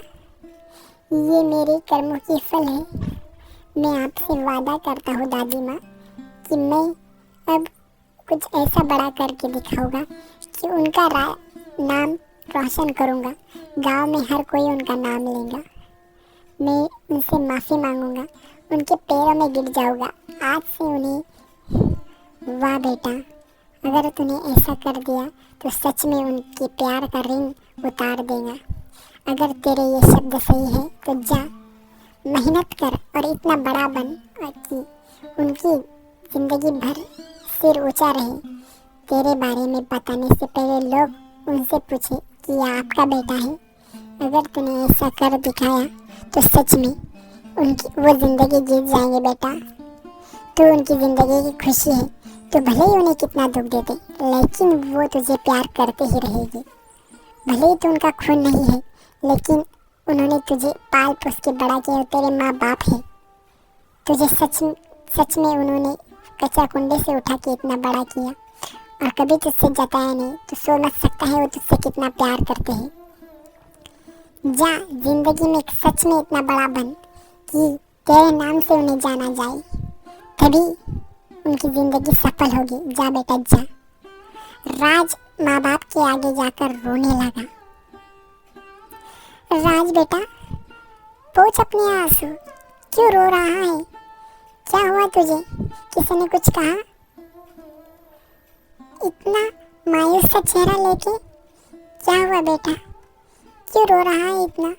ये मेरे कर्मों की फल है। मैं आपसे वादा करता हूँ दादी माँ कि मैं अब कुछ ऐसा बड़ा करके दिखाऊंगा कि उनका नाम रोशन करूँगा। गांव में हर कोई उनका नाम लेगा। मैं उनसे माफ़ी मांगूंगा, उनके पैरों में गिर जाऊंगा। आज से उन्हें, वाह बेटा, अगर तूने ऐसा कर दिया तो सच में उनके प्यार का रिंग उतार देगा। अगर तेरे ये शब्द सही है तो जा, मेहनत कर और इतना बड़ा बन कि उनकी ज़िंदगी भर सिर ऊंचा रहे। तेरे बारे में बताने से पहले लोग उनसे पूछे कि यह आपका बेटा है। अगर तूने ऐसा कर दिखाया तो सच में वो ज़िंदगी जीत जाएंगे बेटा। तू उनकी ज़िंदगी की खुशी है। तो भले ही उन्हें कितना दुख देते, लेकिन वो तुझे प्यार करते ही रहेगी। भले ही तू उनका खून नहीं है, लेकिन उन्होंने तुझे पाल पोस के बड़ा किया। तेरे माँ बाप है। तुझे सच में उन्होंने कचरा कुंडे से उठा के इतना बड़ा किया और कभी तुझसे जताया नहीं। तो समझ सकता है वो तुझसे कितना प्यार करते हैं। जा, जिंदगी में सच में इतना बड़ा बन कि तेरे नाम से उन्हें जाना जाए, तभी उनकी ज़िंदगी सफल होगी। जा बेटा जा। राज माँ बाप के आगे जाकर रोने लगा। राज बेटा, पोंछ अपने आंसू, क्यों रो रहा है? क्या हुआ तुझे? किसी ने कुछ कहा? इतना मायूस सा चेहरा लेके क्या हुआ बेटा? क्यों रो रहा है इतना?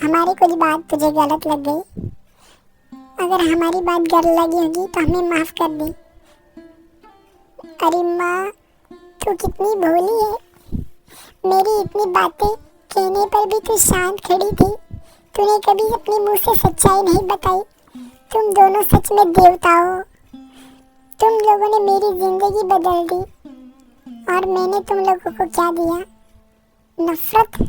हमारी कुछ बात तुझे गलत लग गई। अगर हमारी बात गलत लगी होगी तो हमें माफ़ कर दे। अरे माँ, तू कितनी भोली है। मेरी इतनी बातें कहने पर भी तू शांत खड़ी थी। तूने कभी अपने मुंह से सच्चाई नहीं बताई। तुम दोनों सच में देवता हो। तुम लोगों ने मेरी ज़िंदगी बदल दी और मैंने तुम लोगों को क्या दिया? नफरत।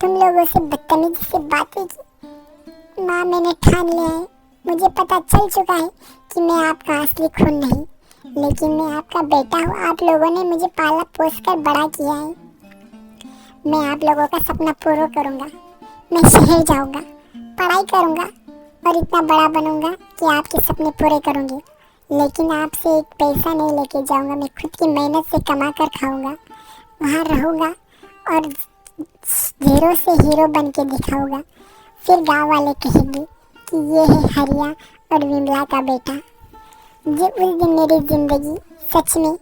तुम लोगों से बदतमीजी से बातें की। माँ, मैंने ठान लिया है, मुझे पता चल चुका है कि मैं आपका असली खून नहीं, लेकिन मैं आपका बेटा हूँ। आप लोगों ने मुझे पाला पोस कर बड़ा किया है। मैं आप लोगों का सपना पूरा करूँगा। मैं शहर जाऊँगा, पढ़ाई करूँगा और इतना बड़ा बनूँगा कि आपके सपने पूरे करूँगी। लेकिन आपसे एक पैसा नहीं लेके जाऊँगा। मैं खुद की मेहनत से कमा कर खाऊँगा, वहाँ रहूँगा और जीरो से हीरो बन के दिखाऊँगा। फिर गांव वाले कहेंगे कि ये है हरिया और विमला का बेटा। जब उस दिन मेरी ज़िंदगी सच में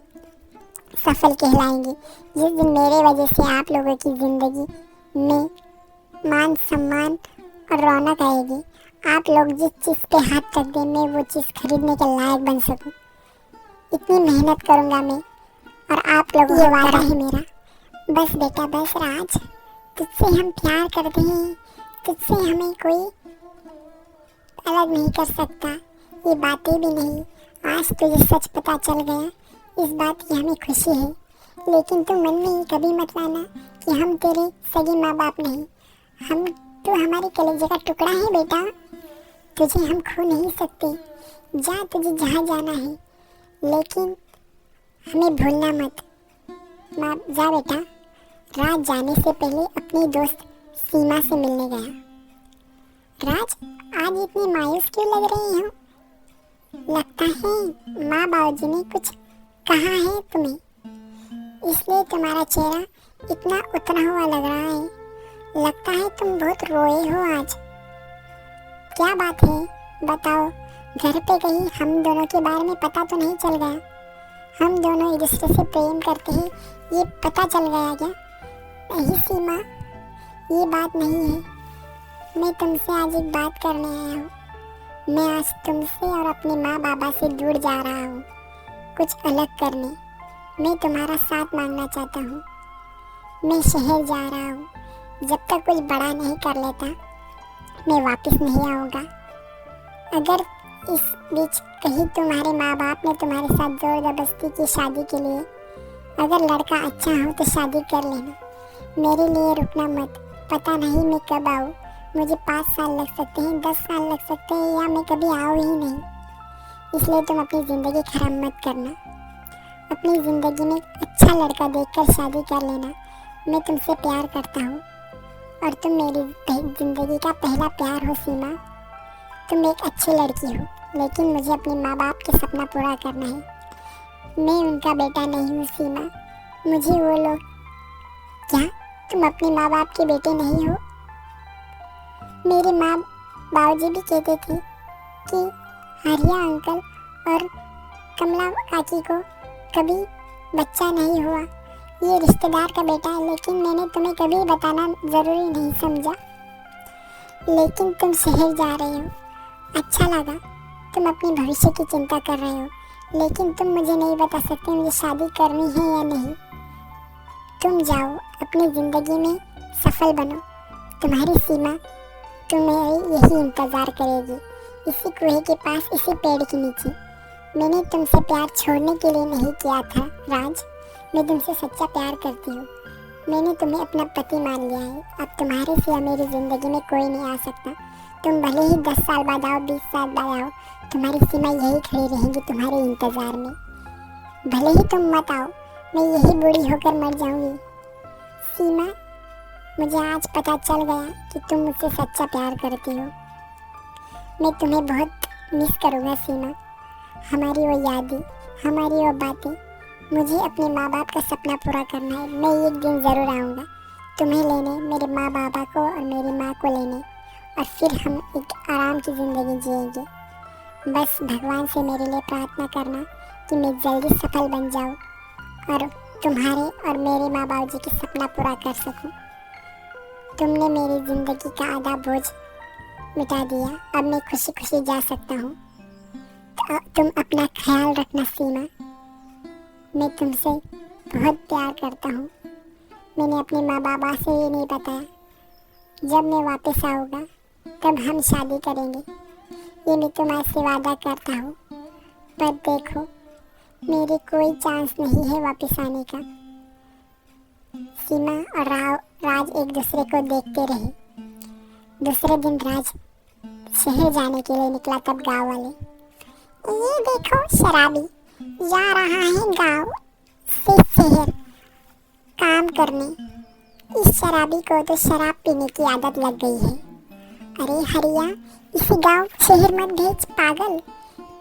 सफल कहलाएंगी, जिस दिन मेरे वजह से आप लोगों की ज़िंदगी में मान सम्मान और रौनक आएगी। आप लोग जिस चीज़ पे हाथ रख दें, मैं वो चीज़ खरीदने के लायक बन सकूं। इतनी मेहनत करूंगा मैं, और आप लोग ये वादा है मेरा। बस बेटा बस राज, तुझसे हम प्यार करते हैं, तुझसे हमें कोई अलग नहीं कर सकता। ये बातें भी नहीं, आज तुझे सच पता चल गया, इस बात की हमें खुशी है। लेकिन तू मन में कभी मत लाना कि हम तेरे सगे माँ बाप नहीं। तू हमारे कलेजे का टुकड़ा है बेटा, तुझे हम खो नहीं सकते। जा, तुझे जहाँ जाना है, लेकिन हमें भूलना मत। माँ जा बेटा। राज जाने से पहले अपनी दोस्त सीमा से मिलने गया। राज, आज इतनी मायूस क्यों लग रही हो? लगता है माँ बाबूजी ने कुछ कहा है तुम्हें, इसलिए तुम्हारा चेहरा इतना उतरा हुआ लग रहा है। लगता है तुम बहुत रोए हो आज। क्या बात है, बताओ। घर पे कहीं हम दोनों के बारे में पता तो नहीं चल गया? हम दोनों एक दूसरे से प्रेम करते हैं, ये पता चल गया क्या? नहीं सीमा, ये बात नहीं है। मैं तुमसे आज एक बात करने आया हूँ। मैं आज तुमसे और अपने माँ बाबा से दूर जा रहा हूँ, कुछ अलग करने। मैं तुम्हारा साथ मांगना चाहता हूँ। मैं शहर जा रहा हूँ। जब तक कुछ बड़ा नहीं कर लेता, मैं वापस नहीं आऊँगा। अगर इस बीच कहीं तुम्हारे माँ बाप ने तुम्हारे साथ जोर जबरदस्ती की शादी के लिए, अगर लड़का अच्छा हो तो शादी कर लेना। मेरे लिए रुकना मत। पता नहीं मैं कब आऊँ, मुझे 5 साल लग सकते हैं, 10 साल लग सकते हैं, या मैं कभी आऊँ ही नहीं। इसलिए तुम अपनी ज़िंदगी खराब मत करना। अपनी ज़िंदगी में अच्छा लड़का देखकर शादी कर लेना। मैं तुमसे प्यार करता हूँ और तुम मेरी ज़िंदगी का पहला प्यार हो सीमा। तुम एक अच्छी लड़की हो, लेकिन मुझे अपने माँ बाप के सपना पूरा करना है। मैं उनका बेटा नहीं हूँ सीमा। मुझे वो लोग, क्या तुम अपने माँ बाप के बेटे नहीं हो? मेरे माँ बाबूजी भी कहते थे कि हरिया अंकल और कमला काकी को कभी बच्चा नहीं हुआ, ये रिश्तेदार का बेटा है। लेकिन मैंने तुम्हें कभी बताना ज़रूरी नहीं समझा। लेकिन तुम शहर जा रहे हो, अच्छा लगा। तुम अपने भविष्य की चिंता कर रहे हो, लेकिन तुम मुझे नहीं बता सकते मुझे शादी करनी है या नहीं। तुम जाओ, अपनी ज़िंदगी में सफल बनो। तुम्हारी सीमा तुम्हें यही इंतज़ार करेगी, इसी कुएं के पास, इसी पेड़ के नीचे। मैंने तुमसे प्यार छोड़ने के लिए नहीं किया था राज। मैं तुमसे सच्चा प्यार करती हूँ। मैंने तुम्हें अपना पति मान लिया है। अब तुम्हारे सिवा मेरी ज़िंदगी में कोई नहीं आ सकता। तुम भले ही 10 साल बाद आओ, 20 साल बाद आओ, तुम्हारी सीमा यही खड़ी रहेंगी तुम्हारे इंतज़ार में। भले ही तुम मत आओ, मैं यही बूढ़ी होकर मर जाऊंगी। सीमा, मुझे आज पता चल गया कि तुम मुझसे सच्चा प्यार करती हो। मैं तुम्हें बहुत मिस करूँगा सीमा। हमारी वो यादें, हमारी वो बातें। मुझे अपने माँ बाप का सपना पूरा करना है। मैं एक दिन ज़रूर आऊँगा तुम्हें लेने, मेरे माँ बाबा को और मेरी माँ को लेने, और फिर हम एक आराम की ज़िंदगी जिएंगे। बस भगवान से मेरे लिए प्रार्थना करना कि मैं जल्दी सफल बन जाऊँ और तुम्हारे और मेरे माँ बाप जी की सपना पूरा कर सकूँ। तुमने मेरी ज़िंदगी का आधा बोझ मिटा दिया। अब मैं खुशी खुशी जा सकता हूँ। तो तुम अपना ख्याल रखना सीमा। मैं तुमसे बहुत प्यार करता हूँ। मैंने अपने माँ बाबा से ये नहीं बताया। जब मैं वापस आऊँगा तब हम शादी करेंगे, ये मैं तुम्हारे से वादा करता हूँ। पर देखो, मेरी कोई चांस नहीं है वापस आने का। सीमा और राज एक दूसरे को देखते रहे। दूसरे दिन राज शहर जाने के लिए निकला तब गांव वाले, ये देखो शराबी जा रहा है गांव से शहर काम करने। इस शराबी को तो शराब पीने की आदत लग गई है। अरे हरिया, इसे गांव शहर मत भेज पागल,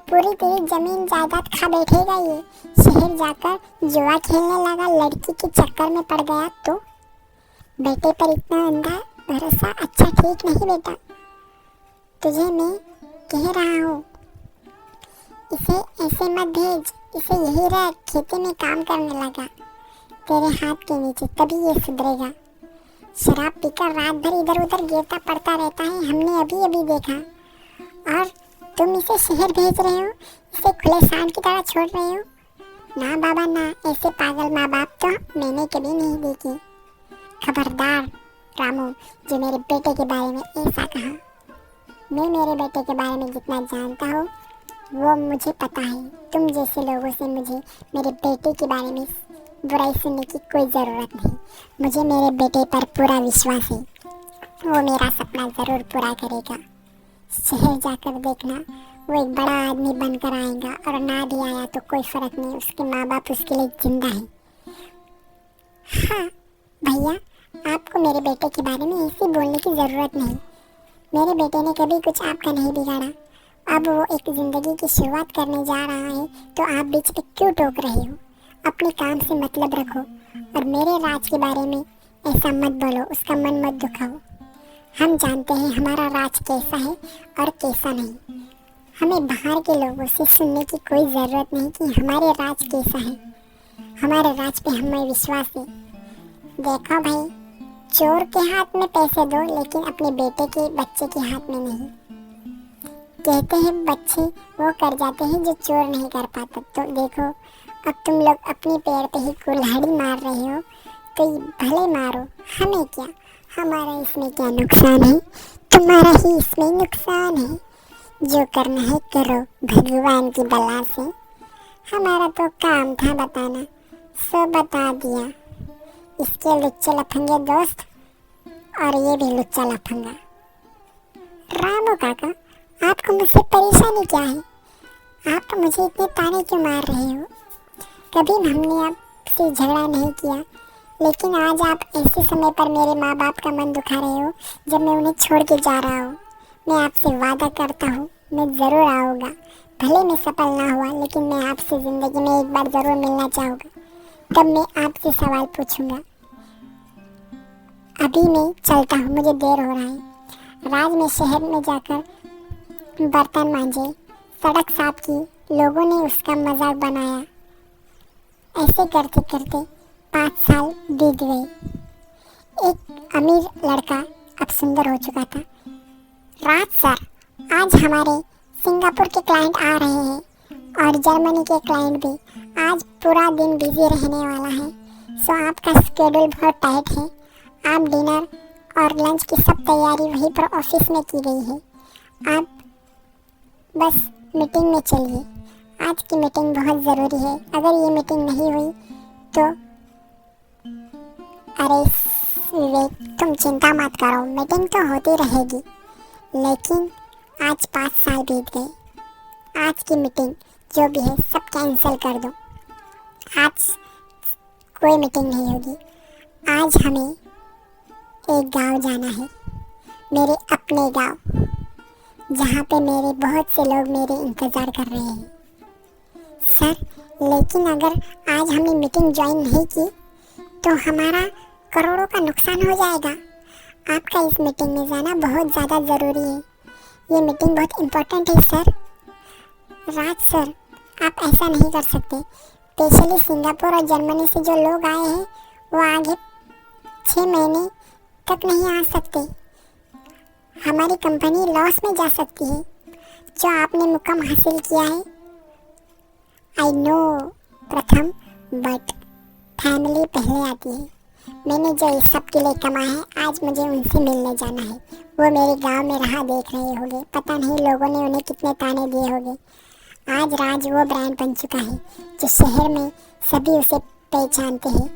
पूरी तेरी जमीन जायदाद खा बैठेगा ये। शहर जाकर जुआ खेलने लगा, लड़की के चक्कर में पड़ गया तो। बेटे पर इतना अंधा भरोसा अच्छा ठीक नहीं बेटा, तुझे मैं कह रहा हूँ इसे ऐसे मत भेज, इसे यही रख, खेती में काम करने लगा तेरे हाथ के नीचे, तभी ये सुधरेगा। शराब पीकर रात भर इधर उधर गिरता पड़ता रहता है, हमने अभी अभी देखा, और तुम इसे शहर भेज रहे हो, इसे खुले सांड की तरह छोड़ रहे हो। ना बाबा ना, ऐसे पागल माँ बाप तो मैंने कभी नहीं देखी। खबरदार रामू, जो मेरे बेटे के बारे में ऐसा कहा। मैं मेरे बेटे के बारे में जितना जानता हूँ वो मुझे पता है। तुम जैसे लोगों से मुझे मेरे बेटे के बारे में बुराई सुनने की कोई ज़रूरत नहीं। मुझे मेरे बेटे पर पूरा विश्वास है, वो मेरा सपना ज़रूर पूरा करेगा। शहर जाकर देखना, वो एक बड़ा आदमी बनकर आएगा, और ना भी आया तो कोई फ़र्क नहीं, उसके माँ बाप उसके लिए जिंदा है। हाँ भैया, आपको मेरे बेटे के बारे में ऐसे बोलने की ज़रूरत नहीं। मेरे बेटे ने कभी कुछ आपका नहीं बिगाड़ा। अब वो एक ज़िंदगी की शुरुआत करने जा रहा है तो आप बीच में क्यों टोक रहे हो? अपने काम से मतलब रखो, और मेरे राज के बारे में ऐसा मत बोलो, उसका मन मत दुखाओ। हम जानते हैं हमारा राज कैसा है और कैसा नहीं। हमें बाहर के लोगों से सुनने की कोई ज़रूरत नहीं कि हमारे राज कैसा है। हमारे राज पे हमें विश्वास है। देखो भाई, चोर के हाथ में पैसे दो, लेकिन अपने बेटे के बच्चे के हाथ में नहीं। कहते हैं बच्चे वो कर जाते हैं जो चोर नहीं कर पाता। तो देखो, अब तुम लोग अपने पैर पे ही कुल्हाड़ी मार रहे हो, तो भले मारो, हमें क्या, हमारा इसमें क्या नुकसान है? तुम्हारा ही इसमें नुकसान है। जो करना है करो भगवान की बला से। हमारा तो काम था बताना, सो बता दिया। इसके लुच्चे लफंगे दोस्त, और ये भी लुच्चा लफंगा। रामू काका, आपको मुझसे परेशानी क्या है? आप मुझे इतने ताने क्यों मार रहे हो? कभी हमने आपसे झगड़ा नहीं किया, लेकिन आज आप ऐसे समय पर मेरे माँ बाप का मन दुखा रहे हो जब मैं उन्हें छोड़ के जा रहा हूँ। मैं आपसे वादा करता हूँ मैं ज़रूर आऊँगा। भले मैं सफल ना हुआ, लेकिन मैं आपसे ज़िंदगी में एक बार ज़रूर मिलना चाहूँगा। तब मैं आपसे सवाल पूछूँगा। अभी मैं चलता हूँ, मुझे देर हो रहा है। राज में शहर में जाकर बर्तन मांजे, सड़क साफ की, लोगों ने उसका मजाक बनाया। ऐसे करते करते 5 साल बीत गए। एक अमीर लड़का अब सुंदर हो चुका था। राज सर, आज हमारे सिंगापुर के क्लाइंट आ रहे हैं, और जर्मनी के क्लाइंट भी। आज पूरा दिन बिजी रहने वाला है, सो आपका स्केड्यूल बहुत टाइट है। आप डिनर और लंच की सब तैयारी वहीं पर ऑफिस में की गई है। आप बस मीटिंग में चलिए। आज की मीटिंग बहुत ज़रूरी है। अगर ये मीटिंग नहीं हुई तो अरे विवेक, तुम चिंता मत करो, मीटिंग तो होती रहेगी, लेकिन आज 5 साल बीत गए। आज की मीटिंग जो भी है सब कैंसिल कर दो। आज कोई मीटिंग नहीं होगी। आज हमें एक गांव जाना है, मेरे अपने गांव, जहाँ पे मेरे बहुत से लोग मेरे इंतज़ार कर रहे हैं। सर, लेकिन अगर आज हमने मीटिंग ज्वाइन नहीं की तो हमारा करोड़ों का नुकसान हो जाएगा। आपका इस मीटिंग में जाना बहुत ज़्यादा ज़रूरी है। ये मीटिंग बहुत इम्पोर्टेंट है सर। राज सर, आप ऐसा नहीं कर सकते। स्पेशली सिंगापुर और जर्मनी से जो लोग आए हैं वो आगे 6 महीने तक नहीं आ सकते। हमारी कंपनी लॉस में जा सकती है। जो आपने मुकाम हासिल किया है, आई नो प्रथम, बट फैमिली पहले आती है। मैंने जो इस सब के लिए कमाया है, आज मुझे उनसे मिलने जाना है। वो मेरे गांव में राह देख रहे होंगे, पता नहीं लोगों ने उन्हें कितने ताने दिए होंगे। आज राज वो ब्रांड बन चुका है जो शहर में सभी उसे पहचानते हैं।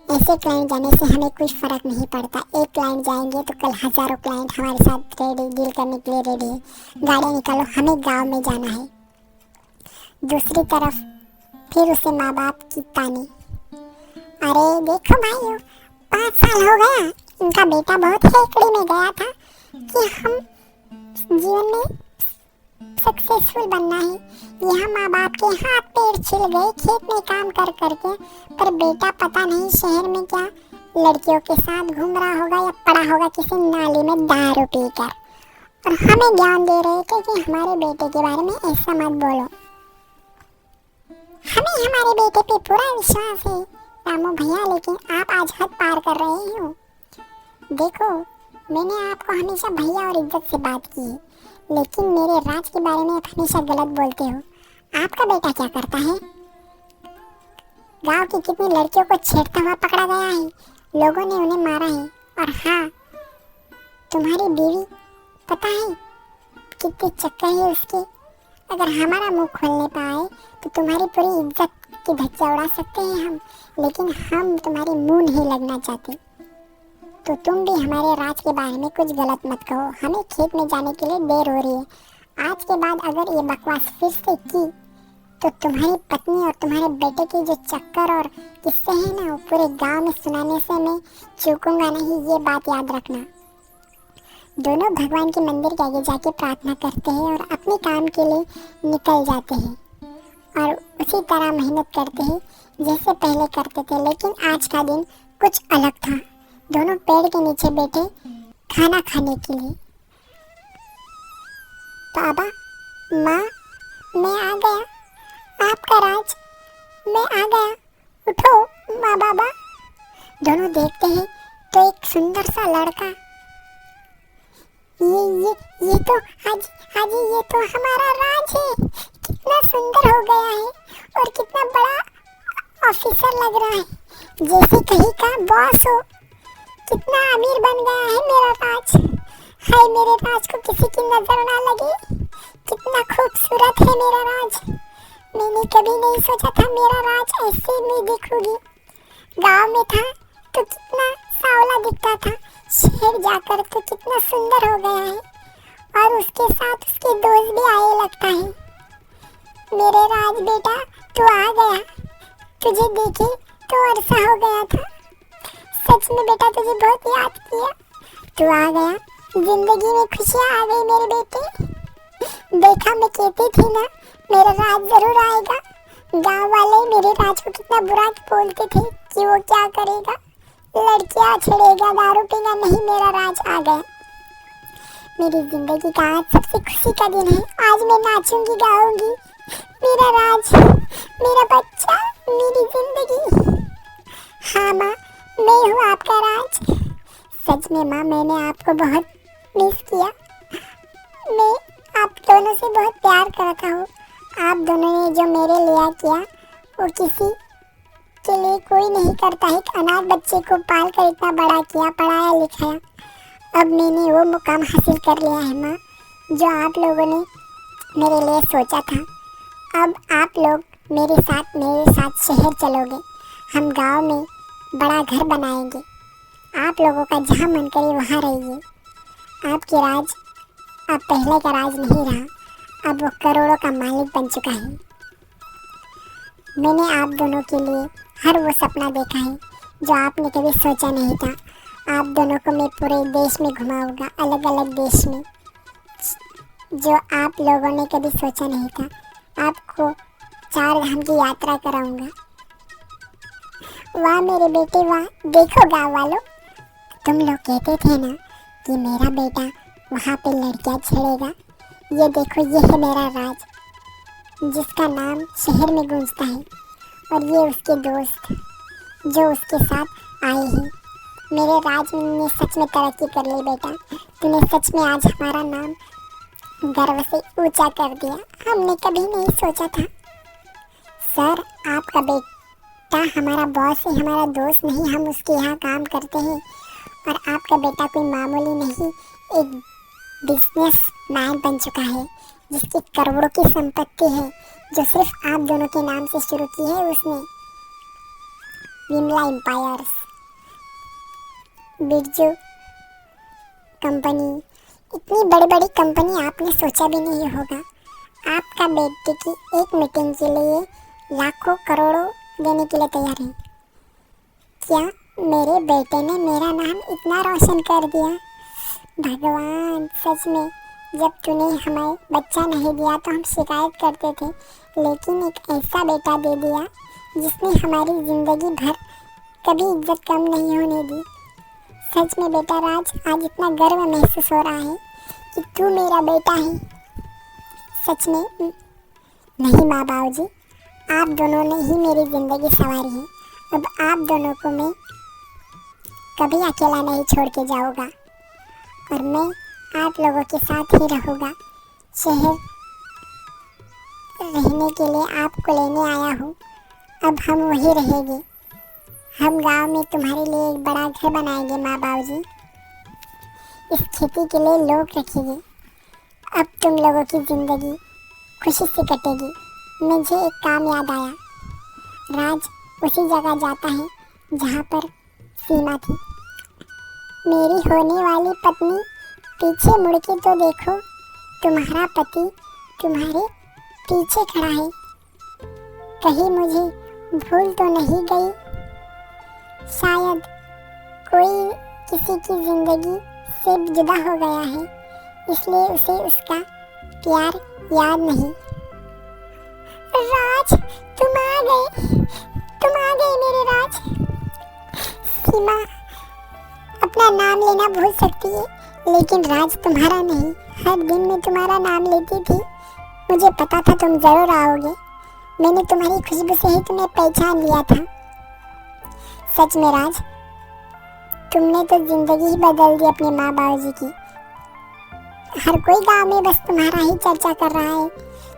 ऐसे क्लाइंट जाने से हमें कुछ फ़र्क नहीं पड़ता। एक क्लाइंट जाएंगे तो कल हज़ारों क्लाइंट हमारे साथ रेडी, डील करने के लिए रेडी है। गाड़ी निकालो, हमें गांव में जाना है। दूसरी तरफ फिर उसे माँ बाप की ताने, अरे देखो भाइयों, 5 साल हो गया, इनका बेटा बहुत हेकड़ी में गया था कि हम जीवन में सक्सेसफुल बनना है। यहाँ माँ बाप के हाथ पैर छिल गए खेत में काम कर करके, पर बेटा पता नहीं शहर में क्या लड़कियों के साथ घूम रहा होगा या पड़ा होगा किसी नाली में दारू पीकर, और हमें ज्ञान दे रहे थे कि हमारे बेटे के बारे में ऐसा मत बोलो। हमें हमारे बेटे पे पूरा विश्वास है रामू भैया, लेकिन आप आज हद पार कर रहे हो। देखो, मैंने आपको हमेशा भैया और इज्जत से बात की है, लेकिन मेरे राज के बारे में आप हमेशा गलत बोलते हो। आपका बेटा क्या करता है? गांव की कितनी लड़कियों को छेड़ता हुआ पकड़ा गया है, लोगों ने उन्हें मारा है। और हाँ, तुम्हारी बीवी पता है कितने चक्कर है उसके। अगर हमारा मुंह खोलने पाए तो तुम्हारी पूरी इज्जत की धज्जियां उड़ा सकते हैं हम, लेकिन हम तुम्हारे मुंह नहीं लगना चाहते। तो तुम भी हमारे राज के बारे में कुछ गलत मत कहो। हमें खेत में जाने के लिए देर हो रही है। आज के बाद अगर ये बकवास फिर से की तो तुम्हारी पत्नी और तुम्हारे बेटे के जो चक्कर और किस्से हैं ना, वो पूरे गांव में सुनाने से मैं चूकूंगा नहीं, ये बात याद रखना। दोनों भगवान के मंदिर के आगे जाके प्रार्थना करते हैं और अपने काम के लिए निकल जाते हैं और उसी तरह मेहनत करते हैं जैसे पहले करते थे। लेकिन आज का दिन कुछ अलग था। दोनों पेड़ के नीचे बैठे खाना खाने के लिए। बाबा, माँ, मैं आ गया, आपका राज, मैं आ गया, उठो माँ बाबा। दोनों देखते हैं तो एक सुंदर सा लड़का, ये तो हाजी ये तो हमारा राज है। कितना सुंदर हो गया है और कितना बड़ा ऑफिसर लग रहा है, जैसे कहीं का बॉस हो। कितना अमीर बन गया है मेरा राज। हाय, मेरे राज को किसी की नजर ना लगे। कितना खूबसूरत है मेरा राज। मैंने कभी नहीं सोचा था मेरा राज ऐसे मैं देखूंगी। गांव में था तो कितना सांवला दिखता था, शहर जाकर तो कितना सुंदर हो गया है, और उसके साथ उसके दोस्त भी आए लगता है। मेरे राज बेटा, तू आ गया, तुझे देखे तो अरसा हो गया था। सच में बेटा, तुझे बहुत याद किया। तू आ गया, जिंदगी में खुशियाँ आ गई मेरे बेटे। देखा, मैं कहती थी ना मेरा राज जरूर आएगा। गांव वाले मेरे राज को कितना बुरा बोलते थे कि वो क्या करेगा, लड़कियां छेड़ेगा, दारू पीगा। नहीं, मेरा राज आ गया। मेरी जिंदगी का आज सबसे खुशी का दिन है। आज मैं नाचूंगी, गाऊंगी। मेरा राज, मेरा बच्चा, मेरी जिंदगी। हाँ माँ, मैं हूँ आपका राज। सच में माँ, मैंने आपको बहुत मिस किया। मैं आप दोनों से बहुत प्यार करता हूँ। आप दोनों ने जो मेरे लिए किया वो किसी के लिए कोई नहीं करता है। एक अनाथ बच्चे को पाल कर इतना बड़ा किया, पढ़ाया लिखाया। अब मैंने वो मुकाम हासिल कर लिया है माँ, जो आप लोगों ने मेरे लिए सोचा था। अब आप लोग मेरे साथ शहर चलोगे। हम गांव में बड़ा घर बनाएंगे। आप लोगों का जहाँ मन करे वहाँ रहिए। आपके राज अब पहले का राज नहीं रहा, अब वो करोड़ों का मालिक बन चुका है। मैंने आप दोनों के लिए हर वो सपना देखा है जो आपने कभी सोचा नहीं था। आप दोनों को मैं पूरे देश में घुमाऊंगा, अलग अलग देश में, जो आप लोगों ने कभी सोचा नहीं था। आपको 4 धाम की यात्रा कराऊंगा। वाह मेरे बेटे वाह। देखो गाँव वालों, तुम लोग कहते थे ना कि मेरा बेटा वहाँ पे लड़कियाँ छेड़ेगा। ये देखो, ये है मेरा राज, जिसका नाम शहर में गूंजता है, और ये उसके दोस्त जो उसके साथ आए हैं। मेरे राज ने सच में तरक्की कर ली बेटा। तूने सच में आज हमारा नाम गर्व से ऊंचा कर दिया। हमने कभी नहीं सोचा था। सर, आपका बेटा हमारा बॉस है, हमारा दोस्त नहीं। हम उसके यहाँ काम करते हैं, और आपका बेटा कोई मामूली नहीं, एक बिजनेसमैन बन चुका है, जिसकी करोड़ों की संपत्ति है, जो सिर्फ आप दोनों के नाम से शुरू की है उसने। विमला एम्पायर्स, बिरजू कंपनी, इतनी बड़ी बड़ी कंपनी आपने सोचा भी नहीं होगा। आपका बेटे की एक मीटिंग के लिए लाखों करोड़ों देने के लिए तैयार है। क्या मेरे बेटे ने मेरा नाम इतना रोशन कर दिया? भगवान, सच में जब तूने हमें बच्चा नहीं दिया तो हम शिकायत करते थे, लेकिन एक ऐसा बेटा दे दिया जिसने हमारी ज़िंदगी भर कभी इज्जत कम नहीं होने दी। सच में बेटा राज, आज इतना गर्व महसूस हो रहा है कि तू मेरा बेटा है। सच में नहीं माँ बाबू जी, आप दोनों ने ही मेरी ज़िंदगी संवारी है। अब आप दोनों को मैं कभी अकेला नहीं छोड़ के जाऊँगा और मैं आप लोगों के साथ ही रहूँगा। शहर रहने के लिए आपको लेने आया हूँ, अब हम वहीं रहेंगे। हम गांव में तुम्हारे लिए एक बड़ा घर बनाएंगे माँ बाबू जी। इस खेती के लिए लोग रखेंगे। अब तुम लोगों की ज़िंदगी खुशी से कटेगी। मुझे एक काम याद आया। राज उसी जगह जाता है जहाँ पर सीमा थी। मेरी होने वाली पत्नी, पीछे मुड़ के तो देखो, तुम्हारा पति तुम्हारे पीछे खड़ा है। कहीं मुझे भूल तो नहीं गई? शायद कोई किसी की ज़िंदगी से जुदा हो गया है, इसलिए उसे उसका प्यार याद नहीं। राज, तुम आ गए मेरे राज। सीमा अपना नाम लेना भूल सकती है, लेकिन राज तुम्हारा नहीं। हर दिन मैं तुम्हारा नाम लेती थी। मुझे पता था तुम ज़रूर आओगे। मैंने तुम्हारी खुशबू से ही तुम्हें पहचान लिया था। सच में राज, तुमने तो ज़िंदगी ही बदल दी अपने माँ बाबूजी की। हर कोई गांव में बस तुम्हारा ही चर्चा कर रहा है।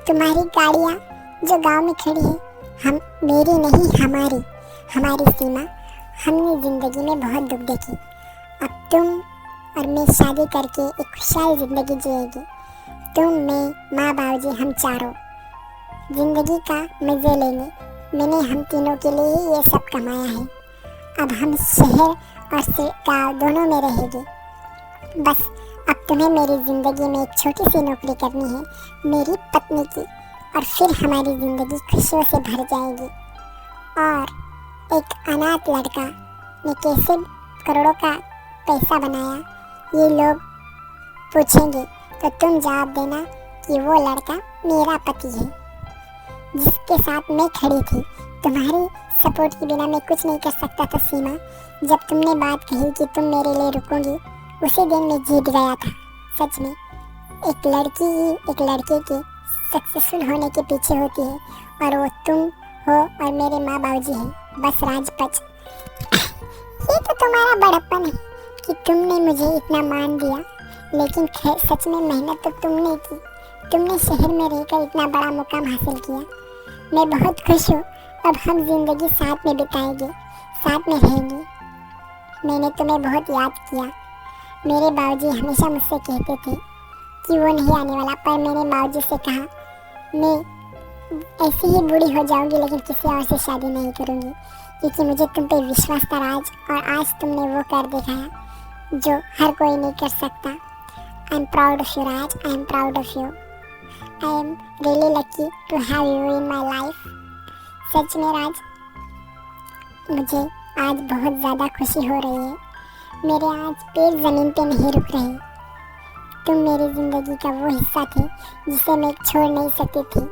तुम्हारी गाड़ियाँ जो गांव में खड़ी है, हम मेरी नहीं हमारी सीमा। हमने ज़िंदगी में बहुत दुख देखे। अब तुम और मैं शादी करके एक खुशहाल ज़िंदगी जिएगी। तुम, मैं, माँ बाबूजी, हम चारों ज़िंदगी का मज़े लेंगे। मैंने हम तीनों के लिए ही ये सब कमाया है। अब हम शहर और गाँव दोनों में रहेंगे। बस अब तुम्हें मेरी ज़िंदगी में एक छोटी सी नौकरी करनी है, मेरी पत्नी की, और फिर हमारी ज़िंदगी खुशियों से भर जाएगी। और एक अनाथ लड़का ने कैसे करोड़ों का पैसा बनाया, ये लोग पूछेंगे तो तुम जवाब देना कि वो लड़का मेरा पति है, जिसके साथ मैं खड़ी थी। तुम्हारी सपोर्ट के बिना मैं कुछ नहीं कर सकता था सीमा। जब तुमने बात कही कि तुम मेरे लिए रुकोगी, उसी दिन मैं जीत गया था। सच में एक लड़की ही एक लड़के के सक्सेसफुल होने के पीछे होती है, और वो तुम हो और मेरे माँ बाबूजी हैं। बस राजपच, ये तो तुम्हारा बड़प्पन है कि तुमने मुझे इतना मान दिया, लेकिन सच में मेहनत तो तुमने की। तुमने शहर में रहकर इतना बड़ा मुकाम हासिल किया। मैं बहुत खुश हूँ। अब हम ज़िंदगी साथ में बिताएंगे, साथ में रहेंगे। मैंने तुम्हें बहुत याद किया। मेरे बाबूजी हमेशा मुझसे कहते थे कि वो नहीं आने वाला, पर मैंने बाबूजी से कहा मैं ऐसे ही बूढ़ी हो जाऊंगी, लेकिन किसी और से शादी नहीं करूंगी, क्योंकि मुझे तुम पे विश्वास था राज। और आज तुमने वो कर दिखाया जो हर कोई नहीं कर सकता। I am proud of you Raj, I am proud of you. I am really lucky to have you in my life. सच में राज, मुझे आज बहुत ज़्यादा खुशी हो रही है। मेरे आज पैर ज़मीन पे नहीं रुक रहे। तुम मेरी ज़िंदगी का वो हिस्सा थे जिसे मैं छोड़ नहीं सकती थी।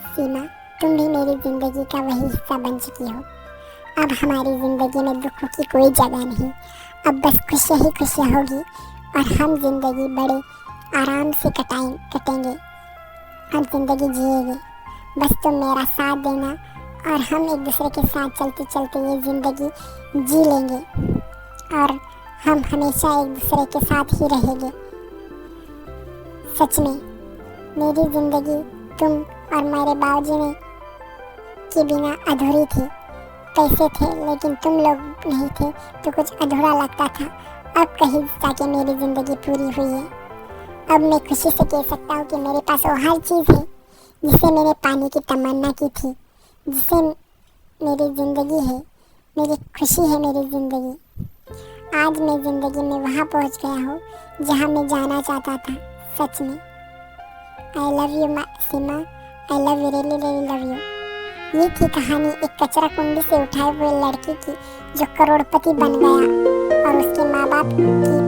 सीमा, तुम भी मेरी ज़िंदगी का वही हिस्सा बन चुकी हो। अब हमारी ज़िंदगी में दुखों की कोई जगह नहीं। अब बस खुशियाँ ही खुशियाँ होगी, और हम ज़िंदगी बड़े आराम से कटेंगे और ज़िंदगी जिएंगे। बस तुम मेरा साथ देना, और हम एक दूसरे के साथ चलते चलते ये ज़िंदगी जी लेंगे, और हम हमेशा एक दूसरे के साथ ही रहेंगे। सच में मेरी ज़िंदगी तुम और मेरे बाबूजी ने के बिना अधूरी थी। पैसे थे लेकिन तुम लोग नहीं थे तो कुछ अधूरा लगता था। अब कहीं जाके मेरी ज़िंदगी पूरी हुई है। अब मैं खुशी से कह सकता हूँ कि मेरे पास वो हर चीज़ है जिसे मैंने पाने की तमन्ना की थी, जिसे मेरी ज़िंदगी है, मेरी खुशी है मेरी ज़िंदगी। आज मैं ज़िंदगी में वहाँ पहुँच गया हूँ जहाँ मैं जाना चाहता था। सच में I love you Seema, I love you, really really love you. ये थी कहानी एक कचरा कुंडी से उठाए हुए लड़के की जो करोड़पति बन गया और उसके माँ बाप की